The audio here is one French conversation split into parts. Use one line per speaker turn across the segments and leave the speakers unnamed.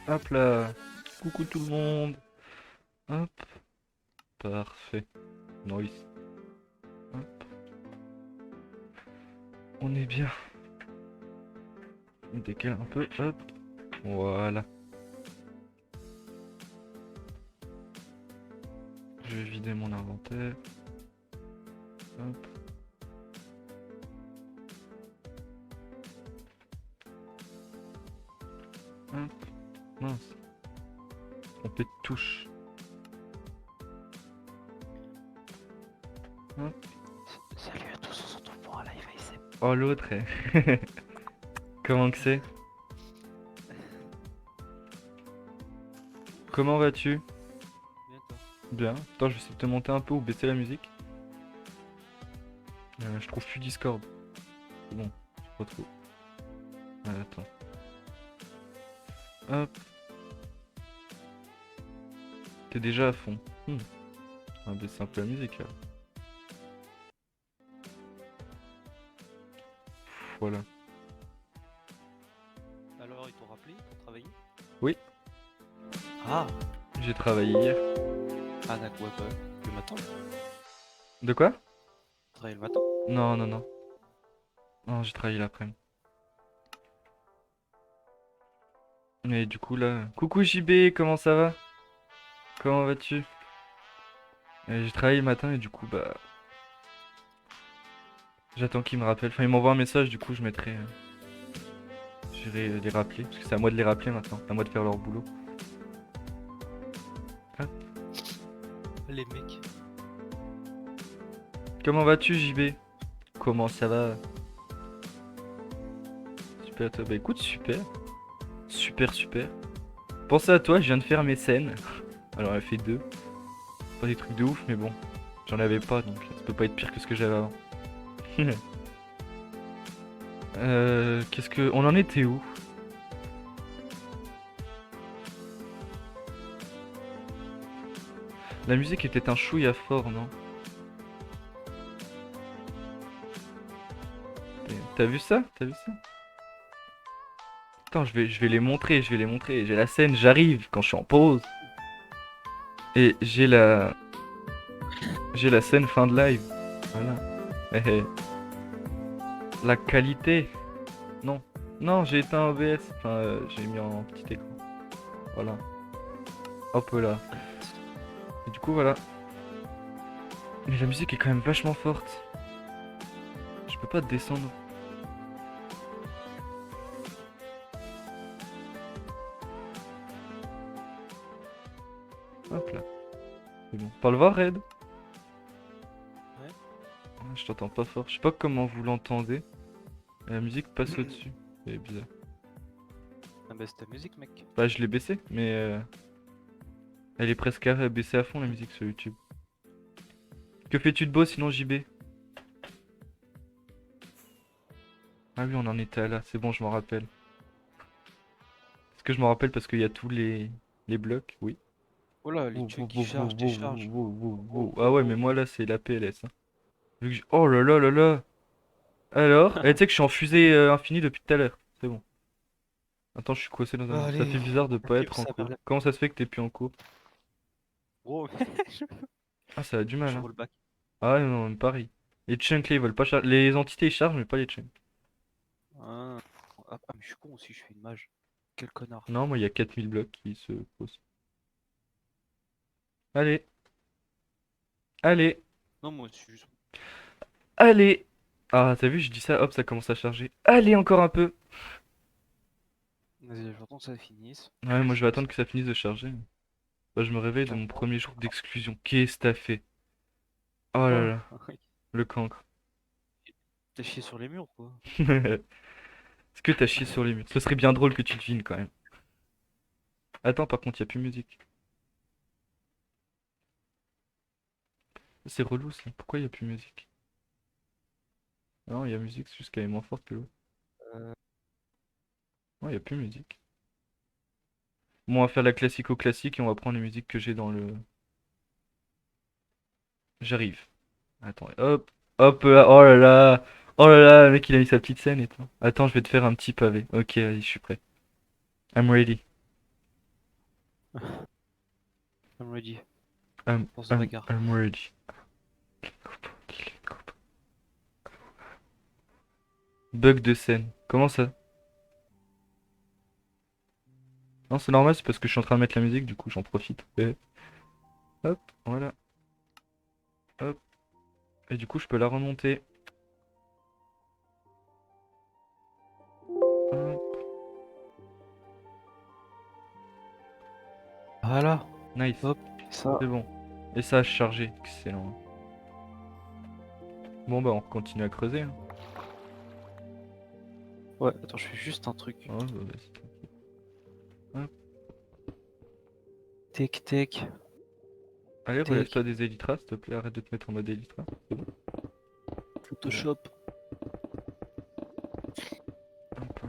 Hop là. Coucou tout le monde. Hop. Parfait. Nice. Hop. On est bien. On décale un peu. Hop. Voilà. Je vais vider mon inventaire. Hop. Hop. Mince. Trompé de touche. Hop.
Salut à tous, on se retrouve pour un live ASMR.
Oh l'autre. Comment que c'est? Comment vas-tu?
Bien toi.
Bien. Attends, je vais essayer de te monter un peu ou baisser la musique. Je trouve plus Discord. C'est bon, je retrouve. Attends. Hop. T'es déjà à fond. On va baisser un peu la musique là. Voilà.
Alors ils t'ont rappelé pour travailler?
Oui.
Ah,
J'ai travaillé hier.
ah d'accord, ouais, bah, le matin.
De quoi?
Travailler le matin.
Non, non, non. Non, j'ai travaillé l'après-midi. Et du coup là... Coucou JB, comment ça va? Comment vas-tu? J'ai travaillé le matin et du coup bah... J'attends qu'il me rappelle. Enfin, il m'envoie un message, du coup je mettrai... J'irai les rappeler, parce que c'est à moi de les rappeler maintenant. C'est à moi de faire leur boulot. Hop.
Les mecs.
Comment vas-tu JB? Comment ça va? Super, toi. Bah écoute, super. Super, super. Pensez à toi, je viens de faire mes scènes. Alors, elle fait 2. Pas des trucs de ouf, mais bon. J'en avais pas, donc ça peut pas être pire que ce que j'avais avant. Qu'est-ce que... On en était où? La musique était un chouïa fort, non? T'as vu ça? T'as vu ça? Attends, je vais les montrer, je vais les montrer. J'ai la scène, j'arrive quand je suis en pause. Et j'ai la scène fin de live. Voilà. Eh, eh. La qualité. Non. Non, j'ai éteint OBS. Enfin, j'ai mis en petit écran. Voilà. Hop là. Et du coup, voilà. Mais la musique est quand même vachement forte. Je peux pas descendre. Hop là. C'est bon. Parle voir, Red.
Ouais.
Ah, je t'entends pas fort. Je sais pas comment vous l'entendez. La musique passe au-dessus. C'est bizarre.
Ah bah c'est ta musique, mec.
Bah, je l'ai baissé, mais elle est presque baissée à fond la musique sur YouTube. Que fais-tu de beau sinon, JB? Ah oui, on en était là. C'est bon, je m'en rappelle. Est-ce que je m'en rappelle parce qu'il y a tous les blocs? Oui.
Oh là, les
Wow,
tueurs
wow,
qui
wow, wow,
chargent,
wow,
déchargent.
wow, wow, wow.
Oh,
Ah
oh,
ouais, mais
oh.
moi là, c'est la PLS, hein. Oh là là là là. Alors? Tu sais que je suis en fusée infinie depuis tout à l'heure. C'est bon. Attends, je suis coincé dans un mur. Ça
Allez,
fait bizarre de pas
vive
être en
sa
cours.
mère.
Comment ça se fait que t'es plus en cours?
Gros,
Ah, ça a du mal,
je
hein.
roule back.
Ah ouais, non, même pareil. Les chunks, là, ils veulent pas charger. Les entités, ils chargent, mais pas les chunks.
Ah. Ah, mais je suis con aussi, je fais une mage. Quel connard.
Non, moi, il y a 4000 blocs qui se posent. Allez, allez,
Non, moi, je suis juste.
allez. Ah, t'as vu, je dis ça, hop, ça commence à charger. Allez, encore un peu.
Vas-y, j'attends que ça finisse.
Ouais, moi, je vais attendre que ça finisse de charger. Bah, je me réveille de mon
Calme-toi.
premier jour d'exclusion. Qu'est-ce que t'as fait? Oh là
Quoi?
là, le cancre.
T'as chié sur les murs, quoi?
Est-ce que t'as chié sur les murs? Ce serait bien drôle que tu devines quand même. Attends, par contre, y a plus musique. C'est relou ça. Pourquoi y a plus musique? Non, y a musique, c'est juste qu'elle est moins forte que l'autre.
Euh,
Non, y a plus musique. Bon, on va faire la classico-classique et on va prendre les musiques que j'ai dans le. J'arrive. Attends, hop, hop là, oh là là, oh là là, le mec il a mis sa petite scène et tout. Attends, je vais te faire un petit pavé. Ok, vas-y, je suis prêt. I'm ready.
I'm ready.
I'm,
Force de
I'm,
bagarre.
I'm ready. Bug de scène. Comment ça? Non, c'est normal, c'est parce que je suis en train de mettre la musique, du coup j'en profite. Et hop, voilà. Hop. Et du coup je peux la remonter. Hop.
Voilà.
Nice.
Hop, ça.
C'est bon. Et ça a chargé. Excellent. Bon bah on continue à creuser, hein.
Ouais, attends, je fais juste un truc.
Oh, bah, vas-y. Hop.
Tech, tech,
Allez,
tech.
relève-toi des élytras, s'il te plaît, arrête de te mettre en mode élytra. C'est bon.
Photoshop.
Hop,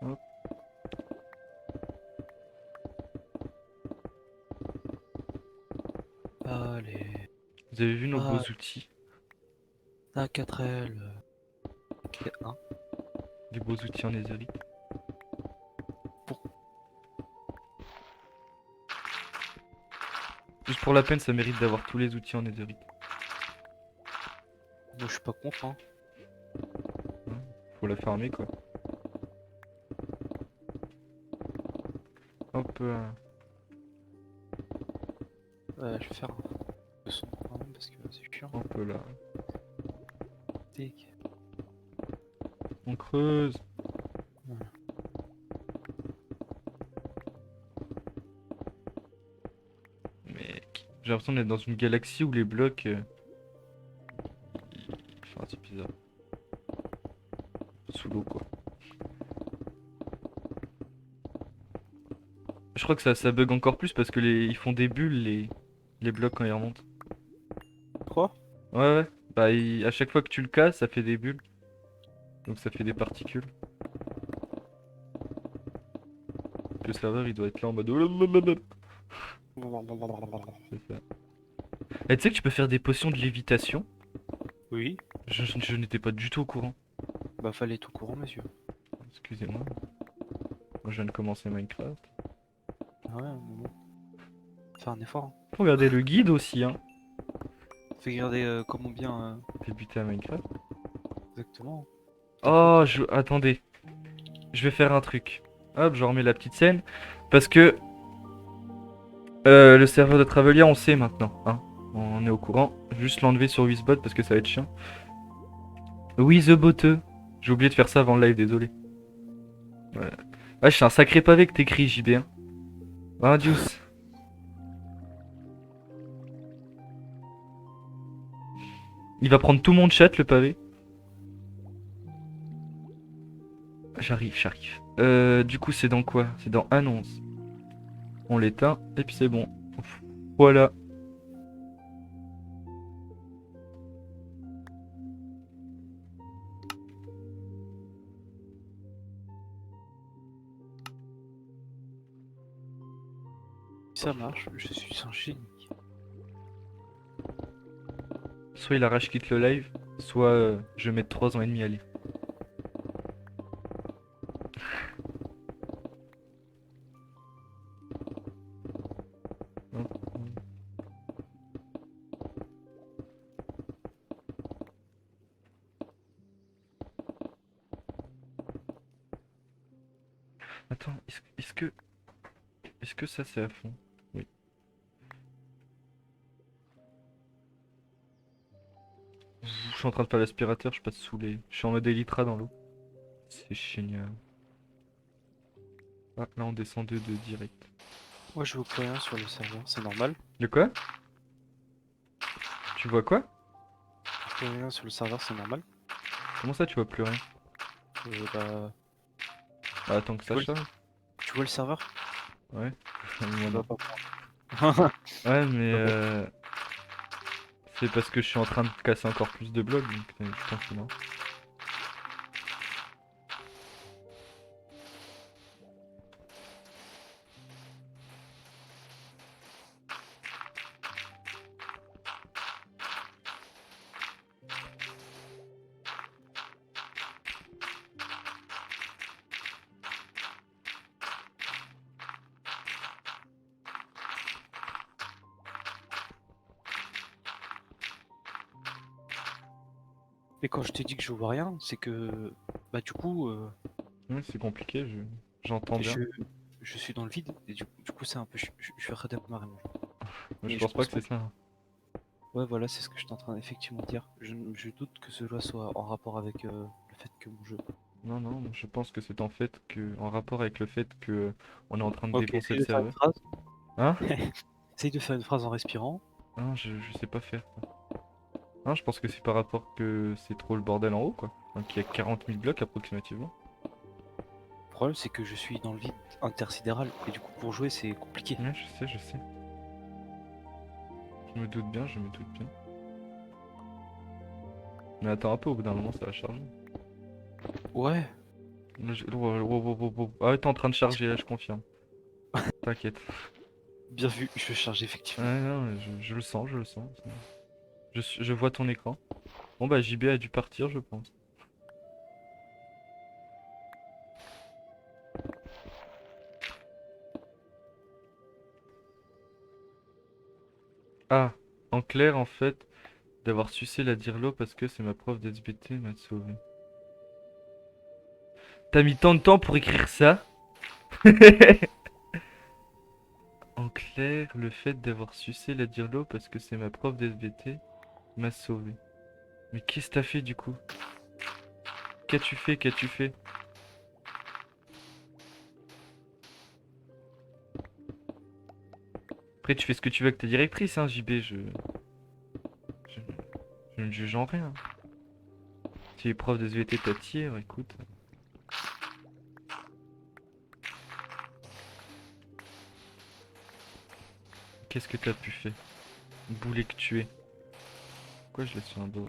hop.
Allez.
Vous avez vu nos beaux
Ah,
outils?
la 4L. Ok, 1.
Les beaux outils en netherite.
Pour...
Juste pour la peine, ça mérite d'avoir tous les outils en netherite.
Moi, je suis pas content.
Hein. Faut la farmer quoi. Hop là.
Je vais faire le son quand même parce que c'est chiant.
Hop là.
Tech.
On creuse.
Voilà.
Mec. J'ai l'impression d'être dans une galaxie où les blocs. Enfin, c'est bizarre. Sous l'eau quoi. Je crois que ça bug encore plus parce que ils font des bulles les blocs quand ils remontent.
Quoi?
Ouais ouais. Bah à chaque fois que tu le casses, ça fait des bulles. Donc ça fait des particules. Le serveur il doit être là en mode. C'est ça. Eh, tu sais que tu peux faire des potions de lévitation?
Oui.
Je n'étais pas du tout au courant.
Bah fallait tout courant, monsieur.
Excusez-moi. Moi, je viens de commencer Minecraft.
Ah ouais, mais bon. Fais un effort, hein.
Faut regarder le guide aussi, hein.
Fais regarder comment bien
Débuter à Minecraft.
exactement. T'en fous.
Oh, attendez. Je vais faire un truc. Hop, je remets la petite scène. Parce que le serveur de Travelia, on sait maintenant, hein. On est au courant. Juste l'enlever sur Wizbot parce que ça va être chiant. Oui, The Boteux. J'ai oublié de faire ça avant le live, désolé. Ouais. Ah, c'est un sacré pavé que t'écris, JB. Hein. Ah, Deuce. Il va prendre tout mon chat, le pavé. J'arrive, j'arrive. Du coup, c'est dans quoi? C'est dans Annonce. On l'éteint, et puis c'est bon. Voilà.
Si ça marche, je suis un génie.
Soit il arrache quitte le live, soit je vais mettre 3 ans et demi à lire. Attends, est-ce que ça c'est à fond? Oui. Je suis en train de faire l'aspirateur, je passe sous les. Je suis en mode Elytra dans l'eau. C'est génial. Ah, là on descend de direct.
Moi je vois plus rien sur le serveur, c'est normal.
De quoi? Tu vois quoi?
Plus rien sur le serveur, c'est normal.
Comment ça tu vois plus rien?
Bah,
Bah attends que
tu
ça
vois,
charge.
tu vois le serveur?
Ouais. Moi
Il va
non.
pas prendre.
Ouais mais
Bah, bon.
c'est parce que je suis en train de casser encore plus de blocs, donc je pense que non.
Et quand je t'ai dit que je vois rien, c'est que bah du coup
Ouais, c'est compliqué, j'entends bien.
je, je suis dans le vide et du coup c'est un peu je vais redémarrer mon jeu.
Mais je
Mais je
pense pas
pense
que
pas
c'est
que...
ça. Hein.
Ouais voilà c'est ce que je suis en train d'effectivement dire. Je doute que cela soit en rapport avec le fait que mon jeu.
Non, non, je pense que c'est en fait que, en rapport avec le fait que on est en train de
Ok,
dépenser
essaye
le
de faire une
serveur.
phrase.
Hein?
Essaye de faire une phrase en respirant.
Non, je sais pas faire ça. Non, je pense que c'est par rapport que c'est trop le bordel en haut, quoi. Donc il y a 40 000 blocs approximativement.
Le problème c'est que je suis dans le vide intersidéral et du coup pour jouer c'est compliqué.
Ouais, je sais, je sais. Je me doute bien, je me doute bien. Mais attends un peu, au bout d'un moment, ça va charger.
Ouais.
Là, wow, wow, wow, wow, wow. Ah, ouais, t'es en train de charger, là, je confirme. T'inquiète.
Bien vu, je vais charger
Ouais,
effectivement.
non, je le sens, je le sens. Je vois ton écran. Bon, bah, JB a dû partir, je pense. Ah, en clair, en fait, d'avoir sucé la dirlo parce que c'est ma prof d'SBT m'a sauvé. T'as mis tant de temps pour écrire ça? En clair, le fait d'avoir sucé la dirlo parce que c'est ma prof d'SBT m'a sauvé. Mais qu'est-ce que t'as fait du coup? Qu'as-tu fait? Qu'as-tu fait? Après, tu fais ce que tu veux avec ta directrice, hein, JB, je, je ne juge en rien. Si les profs d'SVT t'attirent, écoute. Qu'est-ce que t'as pu faire? Boulet que tu es. Pourquoi je laisse sur un dos?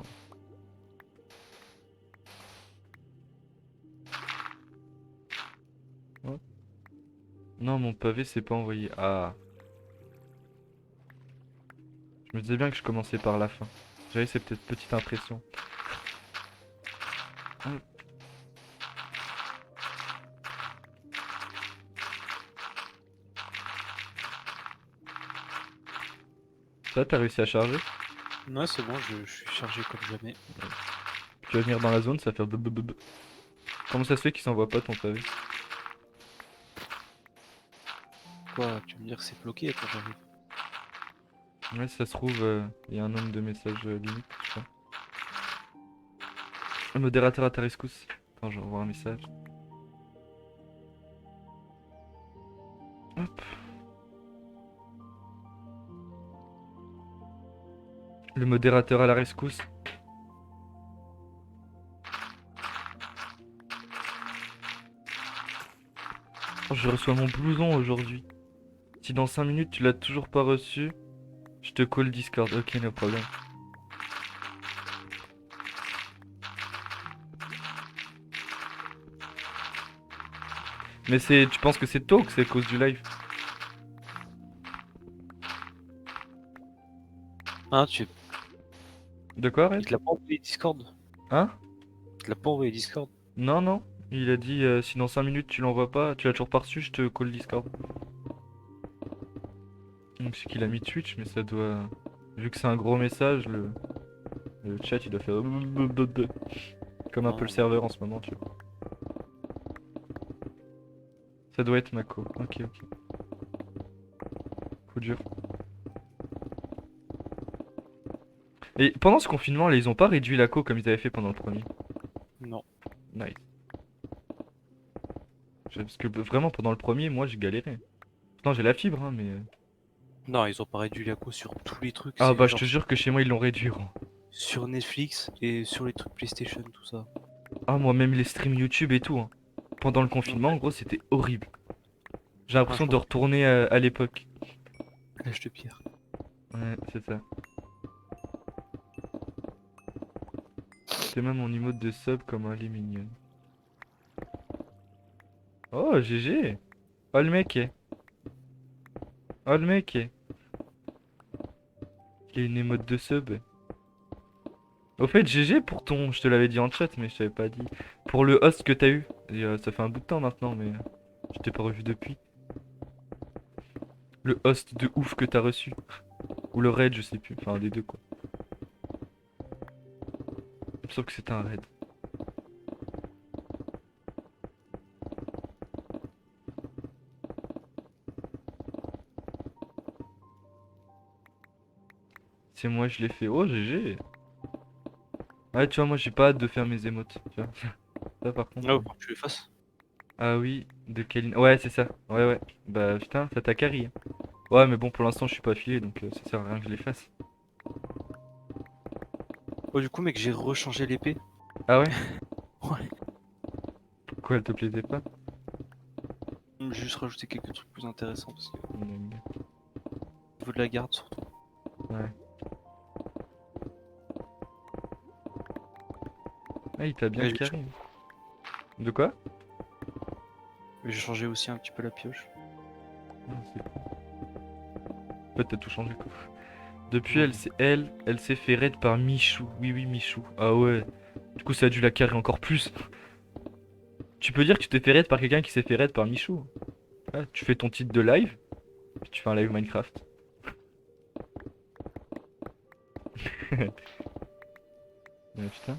Ouais. Non, mon pavé s'est pas envoyé. Ah, Je me disais bien que je commençais par la fin. J'avais cette petite impression. Hop. Ça, t'as réussi à charger?
Ouais, c'est bon, je suis chargé comme jamais.
Tu vas venir dans la zone, ça va faire blablabla. Comment ça se fait qu'il s'envoie pas ton pavé?
Quoi, tu veux me dire que c'est bloqué quand j'arrive?
Ouais, si ça se trouve, il y a un nombre de messages limite, je crois. Le modérateur à ta rescousse. Attends, je revois un message. Hop. Le modérateur à la rescousse. Oh, je reçois mon blouson aujourd'hui. Si dans 5 minutes tu l'as toujours pas reçu, je te call Discord. Ok, no problème. Mais tu penses que c'est tôt ou que c'est à cause du live?
Ah,
De quoi,
il
Red?
te l'a pas envoyé Discord?
Hein?
Il te l'a pas envoyé Discord?
Non, non. Il a dit si dans 5 minutes tu l'envoies pas, tu l'as toujours pas reçu, je te call Discord. Donc c'est qu'il a mis Twitch, mais ça doit. Vu que c'est un gros message, le chat il doit faire. Comme un peu le
Ah,
serveur en ce moment, tu vois. Ça doit être Mako. Ok, ok. Coup dur. Et pendant ce confinement, là, ils ont pas réduit la co comme ils avaient fait pendant le premier.
non.
Nice. Parce que vraiment, pendant le premier, moi j'ai galéré. Pourtant, j'ai la fibre, hein, mais.
Non, ils ont pas réduit la co sur tous les trucs,
Ah
c'est
bah, je te
genre
jure que chez moi, ils l'ont réduit, gros.
sur Netflix et sur les trucs PlayStation, tout ça.
Ah, moi, même les streams YouTube et tout, hein. Pendant le confinement, en
Ouais,
gros, c'était horrible. J'ai l'impression de
franchement,
retourner à l'époque.
l'âge de pierre.
Ouais, c'est ça. C'était même mon emote de sub comme un lit mignon. Oh, GG! Oh, le mec est. Oh, le mec est. Il a une emote de sub. Au fait, GG pour ton. Je te l'avais dit en chat, mais je t'avais pas dit. Pour le host que t'as eu. Et, ça fait un bout de temps maintenant, mais je t'ai pas revu depuis. Le host de ouf que t'as reçu. Ou le raid, je sais plus. Enfin, un des deux, quoi. Sauf que c'était un raid. C'est moi, je l'ai fait. Oh, GG! Ouais, tu vois, moi, j'ai pas hâte de faire mes émotes. Tu vois. Ça, par contre.
Ah, faut que tu les fasses.
Ah oui, de quelle. Ouais, c'est ça. Ouais, ouais. Bah, putain, ça t'a carry, hein. Ouais, mais bon, pour l'instant, je suis pas affilié, donc ça sert à rien que je les fasse.
Oh, du coup, mec, j'ai rechangé l'épée.
Ah ouais?
Ouais.
Pourquoi elle te plaisait pas?
J'ai juste rajouté quelques trucs plus intéressants parce que au
Mm,
niveau de la garde, surtout.
ouais. Ah, il t'a bien
Et
carré, hein. De quoi?
j'ai changé aussi un petit peu la pioche.
Ah, c'est cool. En fait, t'as tout changé, quoi. Depuis,
Ouais.
elle s'est fait raid par Michou. Oui, oui, Michou. Ah ouais. Du coup, ça a dû la carrer encore plus. Tu peux dire que tu t'es fait raid par quelqu'un qui s'est fait raid par Michou. Ah, tu fais ton titre de live, puis tu fais un live Minecraft. Mais putain,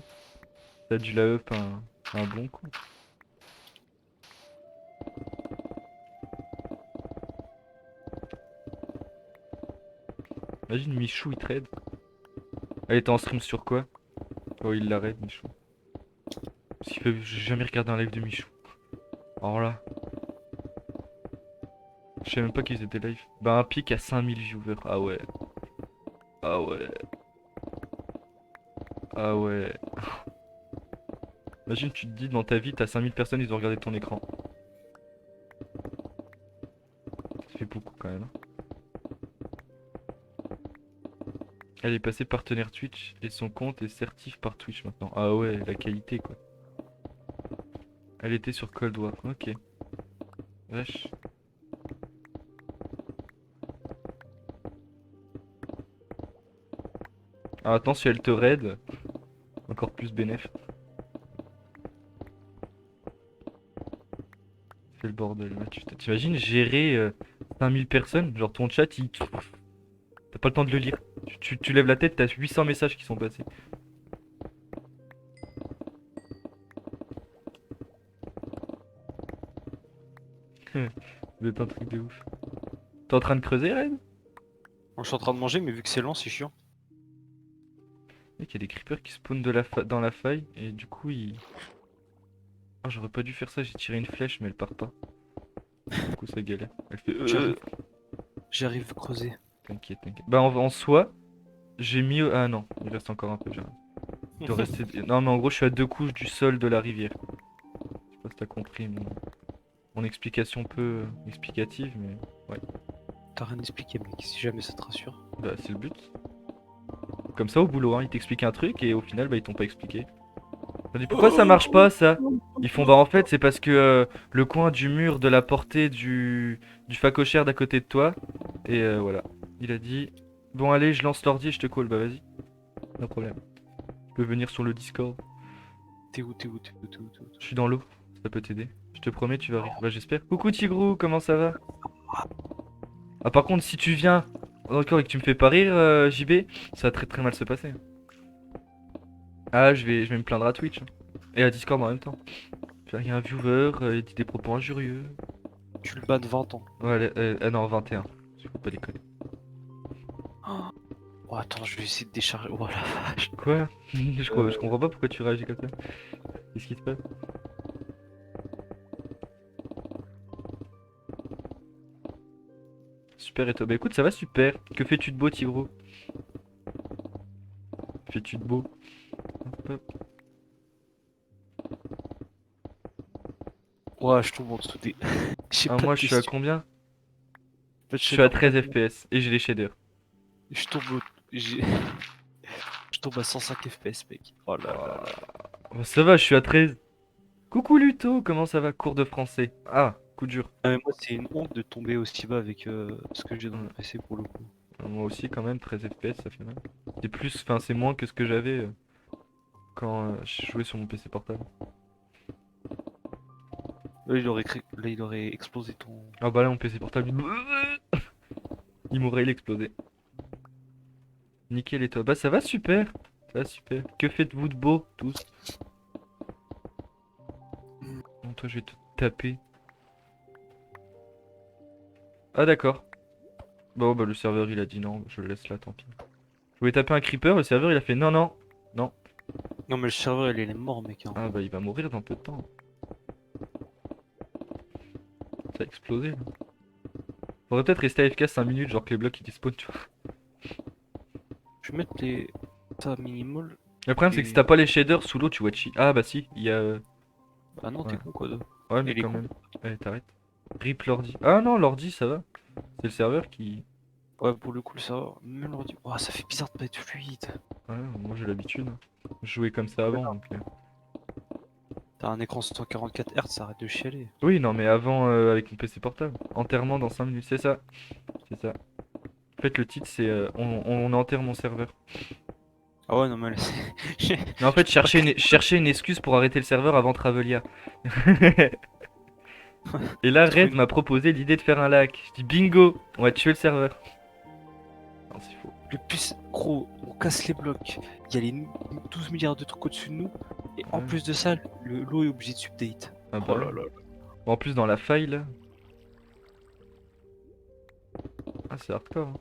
ça a dû la up un bon coup. Imagine Michou, il trade. Elle était en stream sur quoi? Oh, il l'arrête, Michou. Parce qu'il fait... J'ai jamais regardé un live de Michou. Alors là, je savais même pas qu'ils étaient live. Bah, un pic à 5000 viewers. Ah ouais. Ah ouais. Ah ouais. Imagine, tu te dis dans ta vie, t'as 5000 personnes, ils ont regardé ton écran. Ça fait beaucoup quand même, hein. Elle est passée partenaire Twitch et son compte est certif par Twitch maintenant. Ah ouais, la qualité quoi. Elle était sur Cold War. Ok. Wesh. Ah, attends, si elle te raid, encore plus bénéf. C'est le bordel. Là, t'imagines gérer 5000 personnes? Genre ton chat, t'as pas le temps de le lire. Tu lèves la tête, t'as 800 messages qui sont passés. C'est un truc de ouf. T'es en train de creuser, Red?
Je suis en train de manger, mais vu que c'est lent, c'est chiant.
Mec, y a des creepers qui spawnent dans la faille et du coup ils. Oh, j'aurais pas dû faire ça, j'ai tiré une flèche mais elle part pas. Du coup ça galère. Elle fait
J'arrive. J'arrive à creuser.
T'inquiète, t'inquiète. Bah en soi, j'ai mis. Ah non, il reste encore un peu, j'arrive. Il doit rester. Non mais en gros je suis à 2 couches du sol de la rivière. Je sais pas si t'as compris mon explication peu explicative mais. Ouais.
T'as rien expliqué, mec, si jamais ça te rassure.
Bah c'est le but. Comme ça au boulot, hein, ils t'expliquent un truc et au final bah ils t'ont pas expliqué. On dit pourquoi ça marche pas ça? Ils font bah en fait c'est parce que le coin du mur de la portée du facochère d'à côté de toi. Et voilà. Il a dit bon allez je lance l'ordi et je te call. Bah vas-y. No problème. Tu peux venir sur le Discord.
T'es où, t'es où, t'es où, t'es où, t'es où?
Je suis dans l'eau. Ça peut t'aider. Je te promets tu vas rire. Bah j'espère. Coucou Tigrou, comment ça va? Ah par contre si tu viens encore et que tu me fais pas rire JB, ça va très très mal se passer. Ah je vais me plaindre à Twitch. Et à Discord en même temps. Il y a un viewer, il dit des propos injurieux.
Tu le bats de 20 ans.
Ouais, non, 21. Je faut pas déconner.
Oh, attends, je vais essayer de décharger. Oh la vache.
Quoi? Je comprends pas pourquoi tu réagis comme ça. Qu'est-ce qui se passe? Super et toi? Bah écoute, ça va super. Que fais-tu de beau, Tigro? Fais-tu de beau? Hop, hop.
Ouais, je tombe en dessous des. J'ai
Ah,
pas de
moi je suis à
question.
combien?
Pas de
Je suis à
shader, pas
13
de-
FPS et j'ai les shaders.
Je tombe au... j'ai- Je tombe à 105 FPS, mec. Oh là là là.
Bah, ça va, je suis à 13. Coucou Luto, comment ça va? Cours de français. Ah, coup dur.
Ah, mais moi, c'est une honte de tomber aussi bas avec ce que j'ai dans mon
Ouais.
PC pour le coup.
Moi aussi quand même, 13 FPS, ça fait mal. C'est plus, enfin c'est moins que ce que j'avais quand je jouais sur mon PC portable.
Là, il aurait explosé ton.
Ah bah là mon PC portable il m'aurait explosé. Nickel et toi? Bah ça va super. Ça va super. Que faites-vous de beau tous? Bon toi je vais te taper. Ah d'accord. Bon bah le serveur il a dit non, je le laisse là, tant pis. Je voulais taper un creeper, le serveur il a fait non non. Non.
Non, mais le serveur, il est mort, mec. Hein.
Ah bah il va mourir dans peu de temps. Ça a explosé là. Faudrait peut-être rester AFK 5 minutes, genre que les blocs ils despawnent, tu vois.
Je vais mettre les. Ça minimal.
Le problème c'est que si
Et.
t'as pas les shaders sous l'eau tu vois chi. Ah bah si, il y a.
Ah non,
Ouais.
t'es con quoi, de.
Ouais mais
Et les
quand
cons.
même. Allez t'arrêtes. Rip l'ordi. Ah non l'ordi ça va. C'est le serveur qui.
Ouais, pour le coup, le serveur. Même l'ordi. Oh, ça fait bizarre de pas être fluide.
Ouais, moi j'ai l'habitude. Je jouais comme ça avant donc.
T'as un écran 144 Hz, ça arrête de chialer.
Oui, non, mais avant avec mon PC portable. Enterrement dans 5 minutes, c'est ça. C'est ça. En fait, le titre, c'est on enterre mon serveur.
Ah ouais, non, mais là, c'est.
Mais en fait,
Je peux pas
chercher une excuse pour arrêter le serveur avant Travelia. Et là,
trouver
Red m'a proposé l'idée de faire un lac. Je dis bingo, on va tuer le serveur. Non, c'est faux.
le plus gros. On casse les blocs. Il y a les 12 milliards de trucs au-dessus de nous. Et en
Ouais.
plus de ça, l'eau est obligée de subdate.
Ah bah
Oh
ouais.
là là.
Bon, en plus, dans la faille, là. Ah, c'est hardcore. Hein.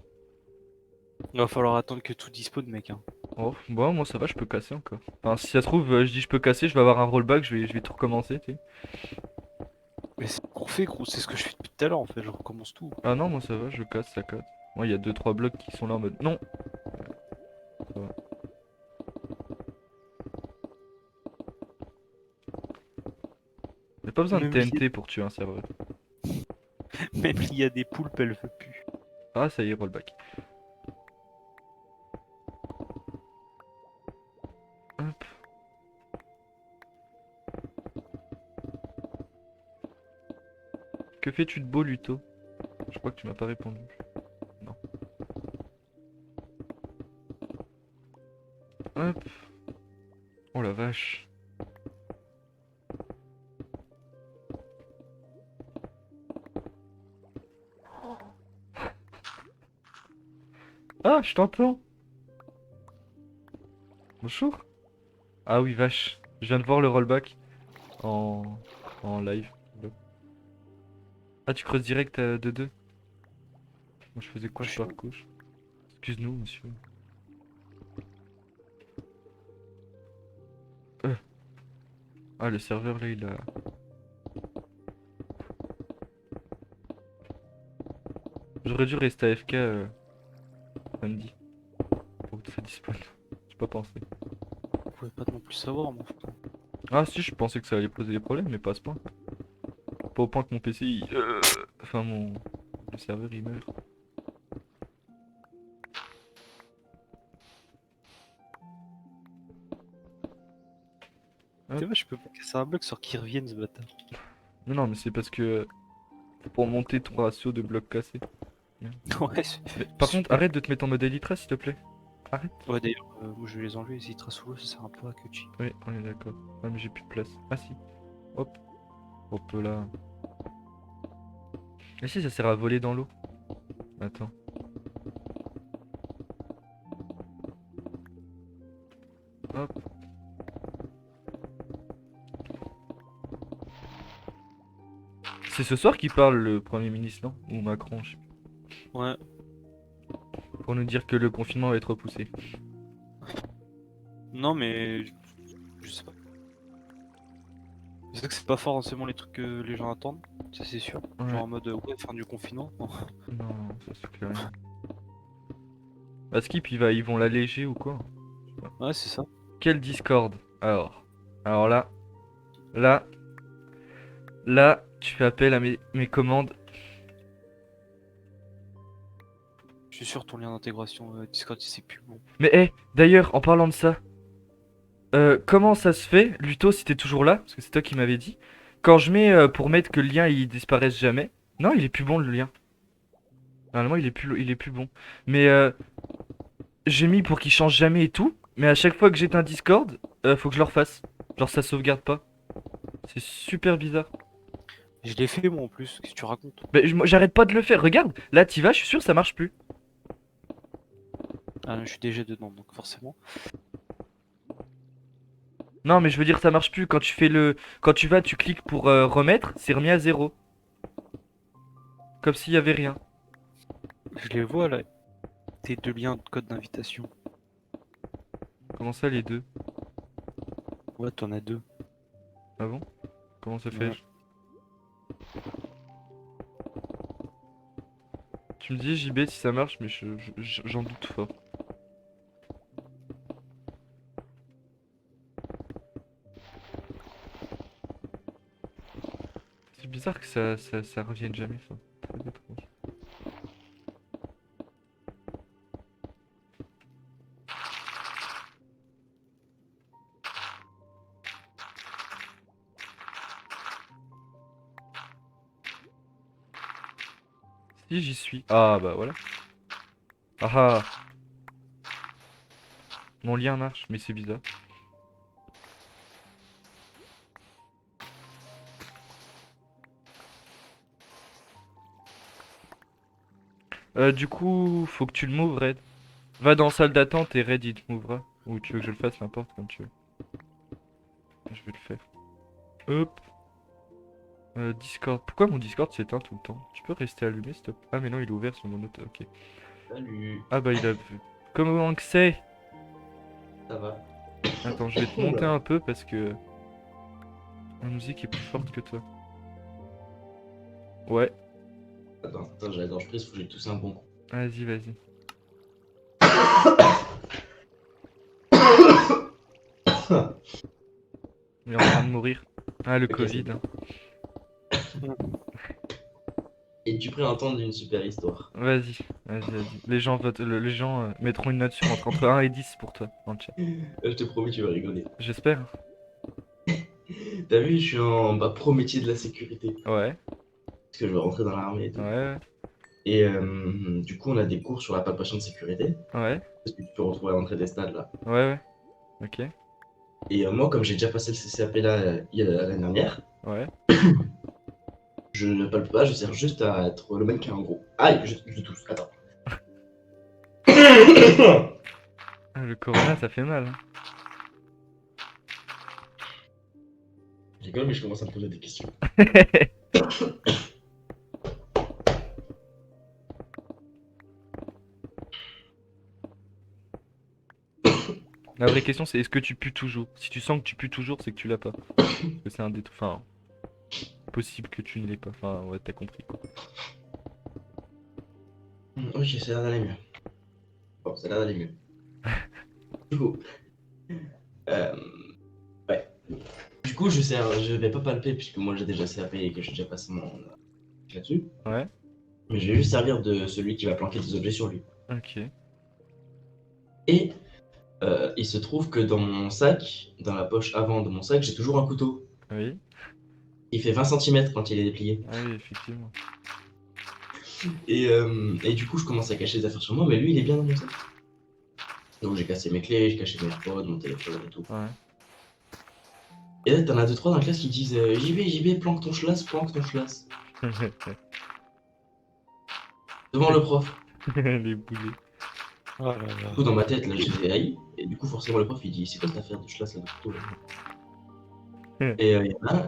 Il va falloir attendre que tout dispose, mec. Hein.
Oh, bon, moi ça va, je peux casser encore. Enfin, si ça se trouve, je dis je peux casser, je vais avoir un rollback, je vais tout recommencer, tu sais.
Mais c'est ce qu'on fait, gros. C'est ce que je fais depuis tout à l'heure, en fait. Je recommence tout.
Ah non, moi ça va, je casse, ça casse. Moi, il y a 2-3 blocs qui sont là en mode non. Ça va. Y'a pas besoin de
Même
TNT pour tuer un serveur.
Même il y a des poulpes, elle veut plus.
Ah, ça y est, rollback. Hop. Que fais-tu de beau, Luto? Je crois que tu m'as pas répondu. Non. Hop. Oh la vache. Ah, je t'entends. Bonjour. Ah oui, vache. Je viens de voir le rollback en, en live. Ah, tu creuses direct de deux. Moi, je faisais quoi, je
Je-
pars gauche. Excuse-nous, monsieur. Euh. Ah, le serveur là, il a. J'aurais dû rester AFK samedi pour que ça dispone. J'ai pas pensé.
Vous pouvez pas non plus savoir, mon frère.
Ah, si, je pensais que ça allait poser des problèmes, mais pas à ce point. Pas au point que mon PC enfin, le serveur il meurt. Hop.
Tu vois, je peux pas casser un bloc sur qui revienne ce bâtard.
Non, non, mais c'est parce que pour monter ton ratio de blocs cassés. Merde.
Ouais,
Mais, par contre,
super.
arrête de te mettre en mode Elytra, s'il te plaît. Arrête.
Ouais, d'ailleurs, moi je vais les enlever, les traces sous l'eau, ça sert un peu à Kuchi.
Oui, on est d'accord. Ah, mais j'ai plus de place. Ah, si. Hop. Hop là. Ah, si, ça sert à voler dans l'eau. Attends. Hop. C'est ce soir qu'il parle, le Premier ministre, non? Ou Macron, je sais plus.
Ouais,
Pour nous dire que le confinement va être repoussé.
non, mais je sais pas. Je sais que c'est pas forcément les trucs que les gens attendent, ça c'est sûr.
Ouais.
Genre en mode, ouais, fin du confinement. Non.
Non, ça c'est clair. Bah, Skip, ils vont l'alléger ou quoi?
Ouais, c'est ça.
Quel Discord? Alors là, là, tu fais appel à mes commandes.
Je suis sûr ton lien d'intégration Discord c'est plus bon.
Mais d'ailleurs, en parlant de ça, comment ça se fait, Luto, si t'es toujours là, parce que c'est toi qui m'avais dit, quand je mets pour mettre que le lien il disparaisse jamais, non, il est plus bon le lien. Normalement, il est plus bon. Mais j'ai mis pour qu'il change jamais et tout, mais à chaque fois que j'éteins Discord, faut que je le refasse. Genre ça sauvegarde pas. C'est super bizarre.
Je l'ai fait moi en plus, qu'est-ce que tu racontes?
Mais moi, j'arrête pas de le faire. Regarde, là t'y vas, je suis sûr ça marche plus.
Ah, je suis déjà dedans donc forcément.
Non, mais je veux dire ça marche plus quand tu fais quand tu vas, tu cliques pour remettre, c'est remis à zéro, comme s'il y avait rien.
Je les vois là, tes deux liens de code d'invitation.
Comment ça les deux?
Ouais, t'en as deux.
Ah bon? Comment ça fait?
Ouais.
Tu me dis JB si ça marche, mais j'en doute fort. C'est bizarre que ça revienne jamais, ça. Très étrange. Si j'y suis. Ah bah voilà. Ah ah. Mon lien marche, mais c'est bizarre. Du coup, faut que tu le moves, Red. Va dans salle d'attente et Red il te mouvera. Ou tu veux que je le fasse, n'importe, comme tu veux. Je vais le faire. Hop. Discord. Pourquoi mon Discord s'éteint tout le temps? Tu peux rester allumé, s'il te plaît? Ah, mais non, il est ouvert sur mon autre. Ok.
Salut,
Ah, bah, il a vu. Comment que c'est?
ça va?
Attends, je vais te monter un peu parce que la musique est plus forte que toi. Ouais,
Attends, j'ai la gorge prise, faut que j'ai toussé un bon coup.
vas-y, vas-y. Il est en train de mourir. Ah, le
Ok,
Covid.
c'est
Hein.
Es-tu prêt à entendre une super histoire?
Vas-y, vas-y. Les gens votent, les gens mettront une note sur entre 1 et 10 pour toi dans le chat.
Je te promets, tu vas rigoler.
J'espère.
T'as vu, je suis en pro métier de la sécurité,
Ouais,
parce que je vais rentrer dans l'armée et tout.
ouais,
Et du coup, on a des cours sur la palpation de sécurité,
ouais,
parce que tu peux retrouver à l'entrée des stades là.
ouais, ouais. Ok.
Et moi, comme j'ai déjà passé le CCAP là, l'année dernière,
Ouais.
je ne palpe pas, je sers juste à être le mec qui a un gros. Aïe, je tousse, attends.
Ah, le corona, ça fait mal, hein.
Je rigole, mais je commence à me poser des questions.
La vraie question, c'est est-ce que tu pues toujours? Si tu sens que tu pues toujours, c'est que tu l'as pas. Parce que c'est un des... Enfin, possible que tu ne l'aies pas. Enfin, ouais, t'as compris, quoi.
Ok, ça a l'air d'aller mieux. Bon, ça a l'air d'aller mieux. Du coup, euh, ouais. Du coup, je vais pas palper puisque moi j'ai déjà CAP et que j'ai déjà passé mon là-dessus.
Ouais.
Mais je vais juste servir de celui qui va planquer des objets sur lui.
Ok.
Et il se trouve que dans mon sac, dans la poche avant de mon sac, j'ai toujours un couteau.
Oui.
Il fait 20 centimètres quand il est déplié.
Ah oui, effectivement.
Et du coup, je commence à cacher des affaires sur moi, mais lui, il est bien dans mon sac. Donc j'ai cassé mes clés, j'ai caché mes AirPods, mon téléphone et tout.
Ouais.
Et là, t'en as deux, trois dans la classe qui disent JB, planque ton schlass, planque ton schlass. Devant le prof.
Les boulets.
Oh là
Du
là.
coup, dans ma tête, là, j'ai haï. Et du coup, forcément, le prof, il dit c'est quoi cette affaire de schlass là, de couteau là. Et il y en a un,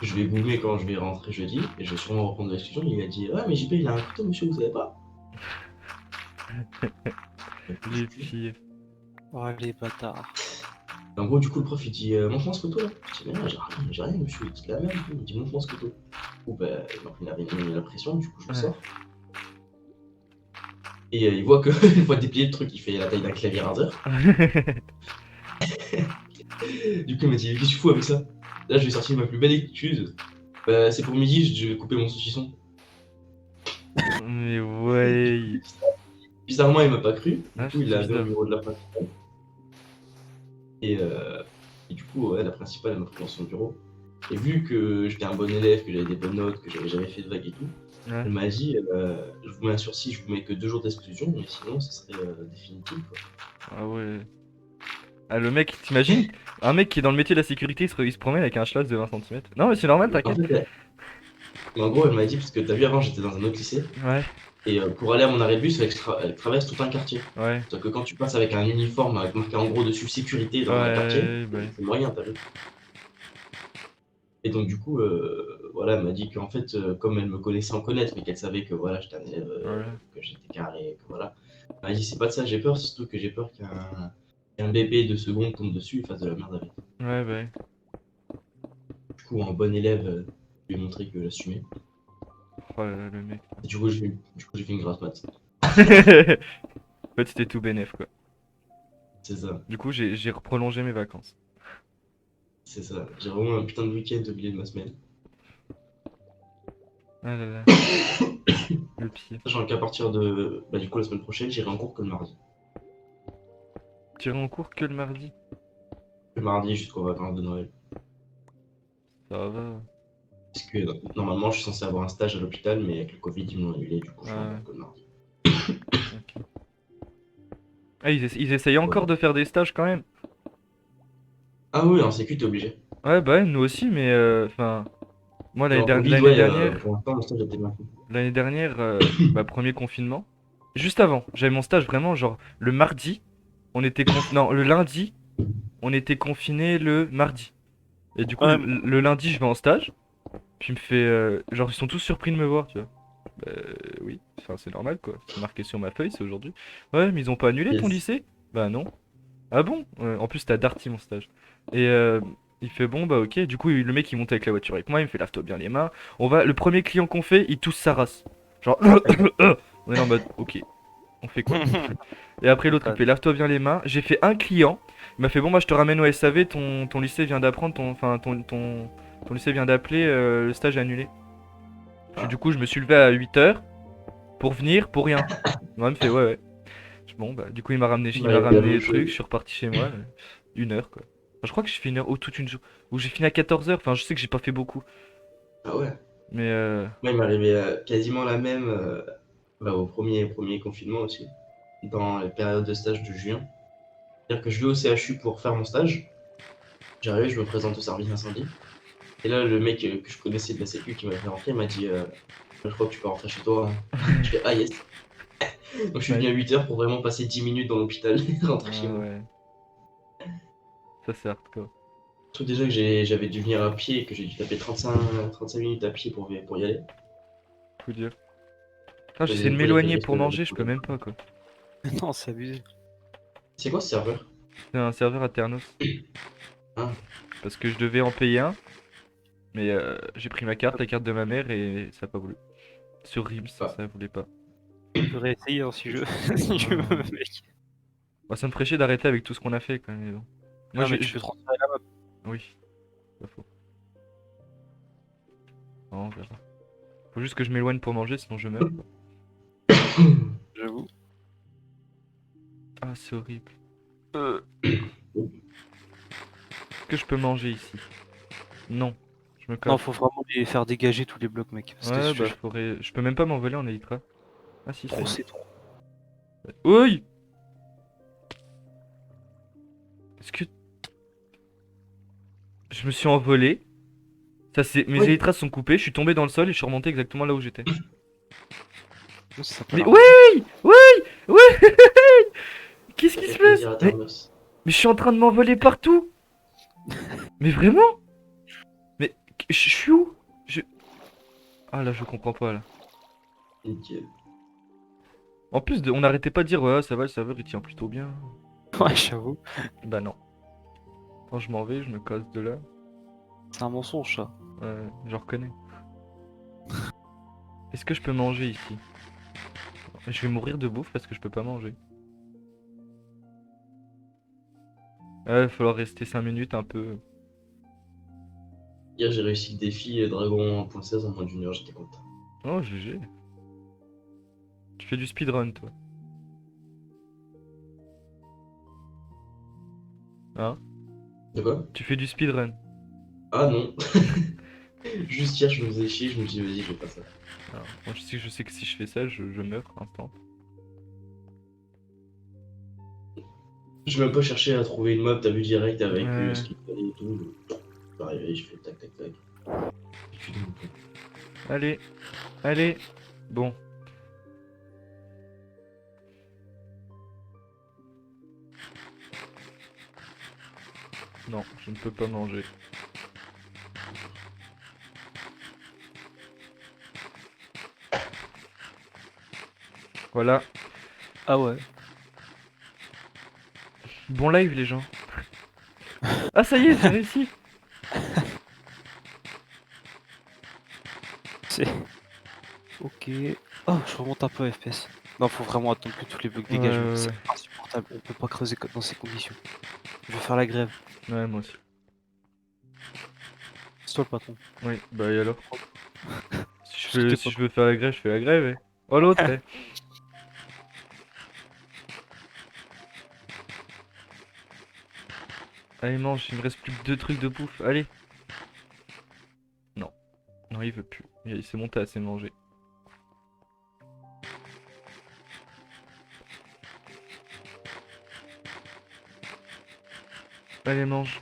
je vais boomer quand je vais rentrer jeudi, et je vais sûrement reprendre de l'exclusion. Il a dit ouais, mais JB, il a un couteau, monsieur, vous savez pas.
Les pires.
Oh les bâtards.
En gros, du coup, le prof il dit montre-moi ce couteau là. Je dis mais non, j'ai rien, monsieur, il dit de la merde. Il me dit montre-moi ce couteau. Du coup, bah, il a mis la pression, du coup, je le
Ouais.
sors. Et il voit que, une fois déplié le truc, il fait la taille d'un clavier Razer. Du coup, il m'a dit qu'est-ce que tu fous avec ça? Là, je lui ai sorti ma plus belle excuse. Bah, c'est pour midi, je vais couper mon saucisson.
Mais ouais.
Bizarrement, il m'a pas cru. Du
Ah,
coup, il
c'est
l'a amené au
bizarre.
bureau de la principale. Et, euh, et du coup, ouais, la principale, elle m'a pris dans son bureau. Et vu que j'étais un bon élève, que j'avais des bonnes notes, que j'avais jamais fait de vagues et tout,
Ouais.
elle m'a dit je vous mets un sursis, je vous mets que 2 jours d'exclusion, mais sinon, ça serait définitif. Quoi.
Ah ouais. Ah, le mec, t'imagines? Un mec qui est dans le métier de la sécurité, il se promène avec un schlass de 20 centimètres. Non, mais c'est normal,
En
t'inquiète.
fait, en gros, elle m'a dit, parce que t'as vu, avant, j'étais dans un autre lycée,
Ouais,
et pour aller à mon arrêt de bus, il fallait que je traverse tout un quartier.
ouais,
C'est-à-dire que quand tu passes avec un uniforme avec marqué en gros dessus sécurité dans un quartier,
ouais, bah,
c'est moyen, t'as vu. Et donc, du coup, voilà, elle m'a dit qu'en fait, comme elle me connaissait en connaître, mais qu'elle savait que voilà, j'étais un élève,
ouais,
que j'étais carré, que voilà. Elle m'a dit, c'est pas de ça, j'ai peur, c'est surtout que j'ai peur qu'un bébé de seconde tombe dessus et fasse de la merde avec.
ouais, bah, ouais.
Du coup, en bon élève, je lui ai montré que j'assumais.
Oh là là, le mec.
Et du coup, j'ai fait une grasse mat.
En fait, c'était tout bénef, quoi.
C'est ça,
Du coup, j'ai prolongé mes vacances.
c'est ça. J'ai vraiment un putain de week-end au milieu de ma semaine.
Ah là là, le pire.
Sachant qu'à partir de, bah, du coup, la semaine prochaine, j'irai en cours que le mardi.
Tu irais en cours que le mardi?
Le mardi jusqu'aux vacances de Noël.
Ça va.
Parce que normalement, je suis censé avoir un stage à l'hôpital, mais avec le Covid, ils m'ont annulé, du coup, je vais en
Ah,
cours que le mardi.
ok. Ah, ils essayent encore
Voilà.
de faire des stages quand même?
Ah oui, en sécu, t'es obligé.
Ouais, bah, ouais, nous aussi, mais enfin. Moi,
Mais en Covid,
l'année
ouais,
dernière,
pour l'instant, le stage a été bien fait.
bah, premier confinement. Juste avant, j'avais mon stage vraiment, genre, le mardi, non, le lundi, on était confiné le mardi. Et du coup,
Ouais,
le lundi, je vais en stage. Puis il me fait. Genre, ils sont tous surpris de me voir, tu vois. Bah, oui, enfin, c'est normal, quoi. C'est marqué sur ma feuille, c'est aujourd'hui. Ouais, mais ils ont pas annulé ton
Yes.
lycée? Bah, non. Ah bon? En plus, c'était à Darty, mon stage. Et il fait bon, bah, ok. Du coup, le mec, il monte avec la voiture avec moi, il me fait lave-toi bien les mains. Le premier client qu'on fait, il tousse sa race. Genre, on est là en mode, ok, on fait quoi? Et après, l'autre, il me fait lave-toi bien les mains. J'ai fait un client. Il m'a fait bon, bah, je te ramène au SAV. Ton lycée vient d'apprendre, enfin, ton lycée vient d'appeler, le stage est annulé.
Ah.
Du coup, je me suis levé à 8 h pour venir, pour rien. Moi, il me fait ouais, ouais. Bon, bah, du coup, il m'a
Ouais, bien
ramené
vu,
des trucs. Je suis reparti chez moi. 1 heure, quoi. Enfin, je crois que j'ai fait 1 heure, ou toute une journée. Ou j'ai fini à 14 h. Enfin, je sais que j'ai pas fait beaucoup.
Ah ouais.
Mais
Moi, il m'est arrivé quasiment la même bah, au premier confinement aussi, dans les périodes de stage de juin. C'est-à-dire que je vais au CHU pour faire mon stage. J'arrive, je me présente au service incendie. Et là, le mec que je connaissais de la sécu qui m'a fait rentrer m'a dit je crois que tu peux rentrer chez toi, hein. Je fais ah yes. Donc je suis venu à
Ouais.
8h pour vraiment passer 10 minutes dans l'hôpital et rentrer chez
Ah
moi.
ouais. Ça c'est hardcore.
Surtout déjà que j'avais dû venir à pied et que j'ai dû taper 35 minutes à pied pour y aller.
Faut dire. Ah,
J'avais
j'essaie de
une fois les
m'éloigner
périodes
pour
que j'avais
manger, je peux
trouvé.
même pas quoi.
Non, c'est abusé.
C'est quoi ce serveur?
C'est un serveur à Ternos.
Ah,
Parce que je devais en payer un, mais j'ai pris ma carte, la carte de ma mère, et ça a pas voulu. Sur Rims,
bah,
ça voulait pas.
Je peux réessayer hein, si je si je veux, mec.
Bah, ça me ferait chier d'arrêter avec tout ce qu'on a fait quand même. Mais bon. Moi,
Ah, mais tu peux transférer la map.
Oui, pas faux. Non, on verra. Faut juste que je m'éloigne pour manger, sinon je meurs.
J'avoue.
Ah, c'est horrible. Est-ce que je peux manger ici? Non. Je me
Non,
casse.
faut vraiment les faire dégager tous les blocs, mec. Parce que
Ouais,
je
bah, faudrait... Je peux même pas m'envoler en Elytra. Ah si, ça y
trop,
est.
c'est trop.
Oui! Est-ce que... Je me suis envolé. Ça, c'est... Mes
Oui.
élytras sont coupés, je suis tombé dans le sol et je suis remonté exactement là où j'étais.
Ça s'appelle
Mais
un-
oui! Oui! Oui! Qu'est-ce
ça
qui se
fait plaisir
passe?
à Ternos.
Mais je suis en train de m'envoler partout! Mais vraiment? Mais je suis où? Je... Ah là, je comprends pas là.
Nickel.
En plus, on n'arrêtait pas de dire ouais, ça va, le serveur il tient plutôt bien.
Ouais, j'avoue.
Bah non. Quand je m'en vais, je me casse de là.
C'est un mensonge, ça.
Je reconnais. Est-ce que je peux manger ici? Je vais mourir de bouffe parce que je peux pas manger. Il va falloir rester 5 minutes un peu.
Hier, j'ai réussi le défi Dragon 1.16 en moins d'une heure, j'étais content.
Oh, GG. Tu fais du speedrun, toi. Hein?
De quoi?
Tu fais du speedrun.
Ah non. Juste hier, je me faisais chier, je me dis, vas-y, je vais pas ça.
Alors, moi, je sais que si je fais ça, je meurs instant.
Je vais même pas chercher à trouver une map, t'as vu direct avec
Ouais.
ce qu'il fallait et tout. Je suis arrivé, je fais tac tac tac. Je suis dans mon truc.
Allez, allez. Bon. Non, je ne peux pas manger. Voilà.
Ah ouais.
Bon live, les gens. Ah, ça y est, j'ai réussi.
C'est. Ok. Oh, je remonte un peu FPS. Non, faut vraiment attendre que tous les blocs dégagent.
Ouais,
C'est
ouais.
insupportable. On peut pas creuser dans ces conditions. Je vais faire la grève.
Ouais, moi aussi.
C'est toi le patron.
Oui, bah et alors?
Parce que t'es
Si
pas
je veux faire la grève, je fais la grève, eh. Oh, l'autre, eh. Allez, mange, il me reste plus que 2 trucs de bouffe. Allez. Non. Non, il veut plus. Il s'est monté assez manger. Allez, mange.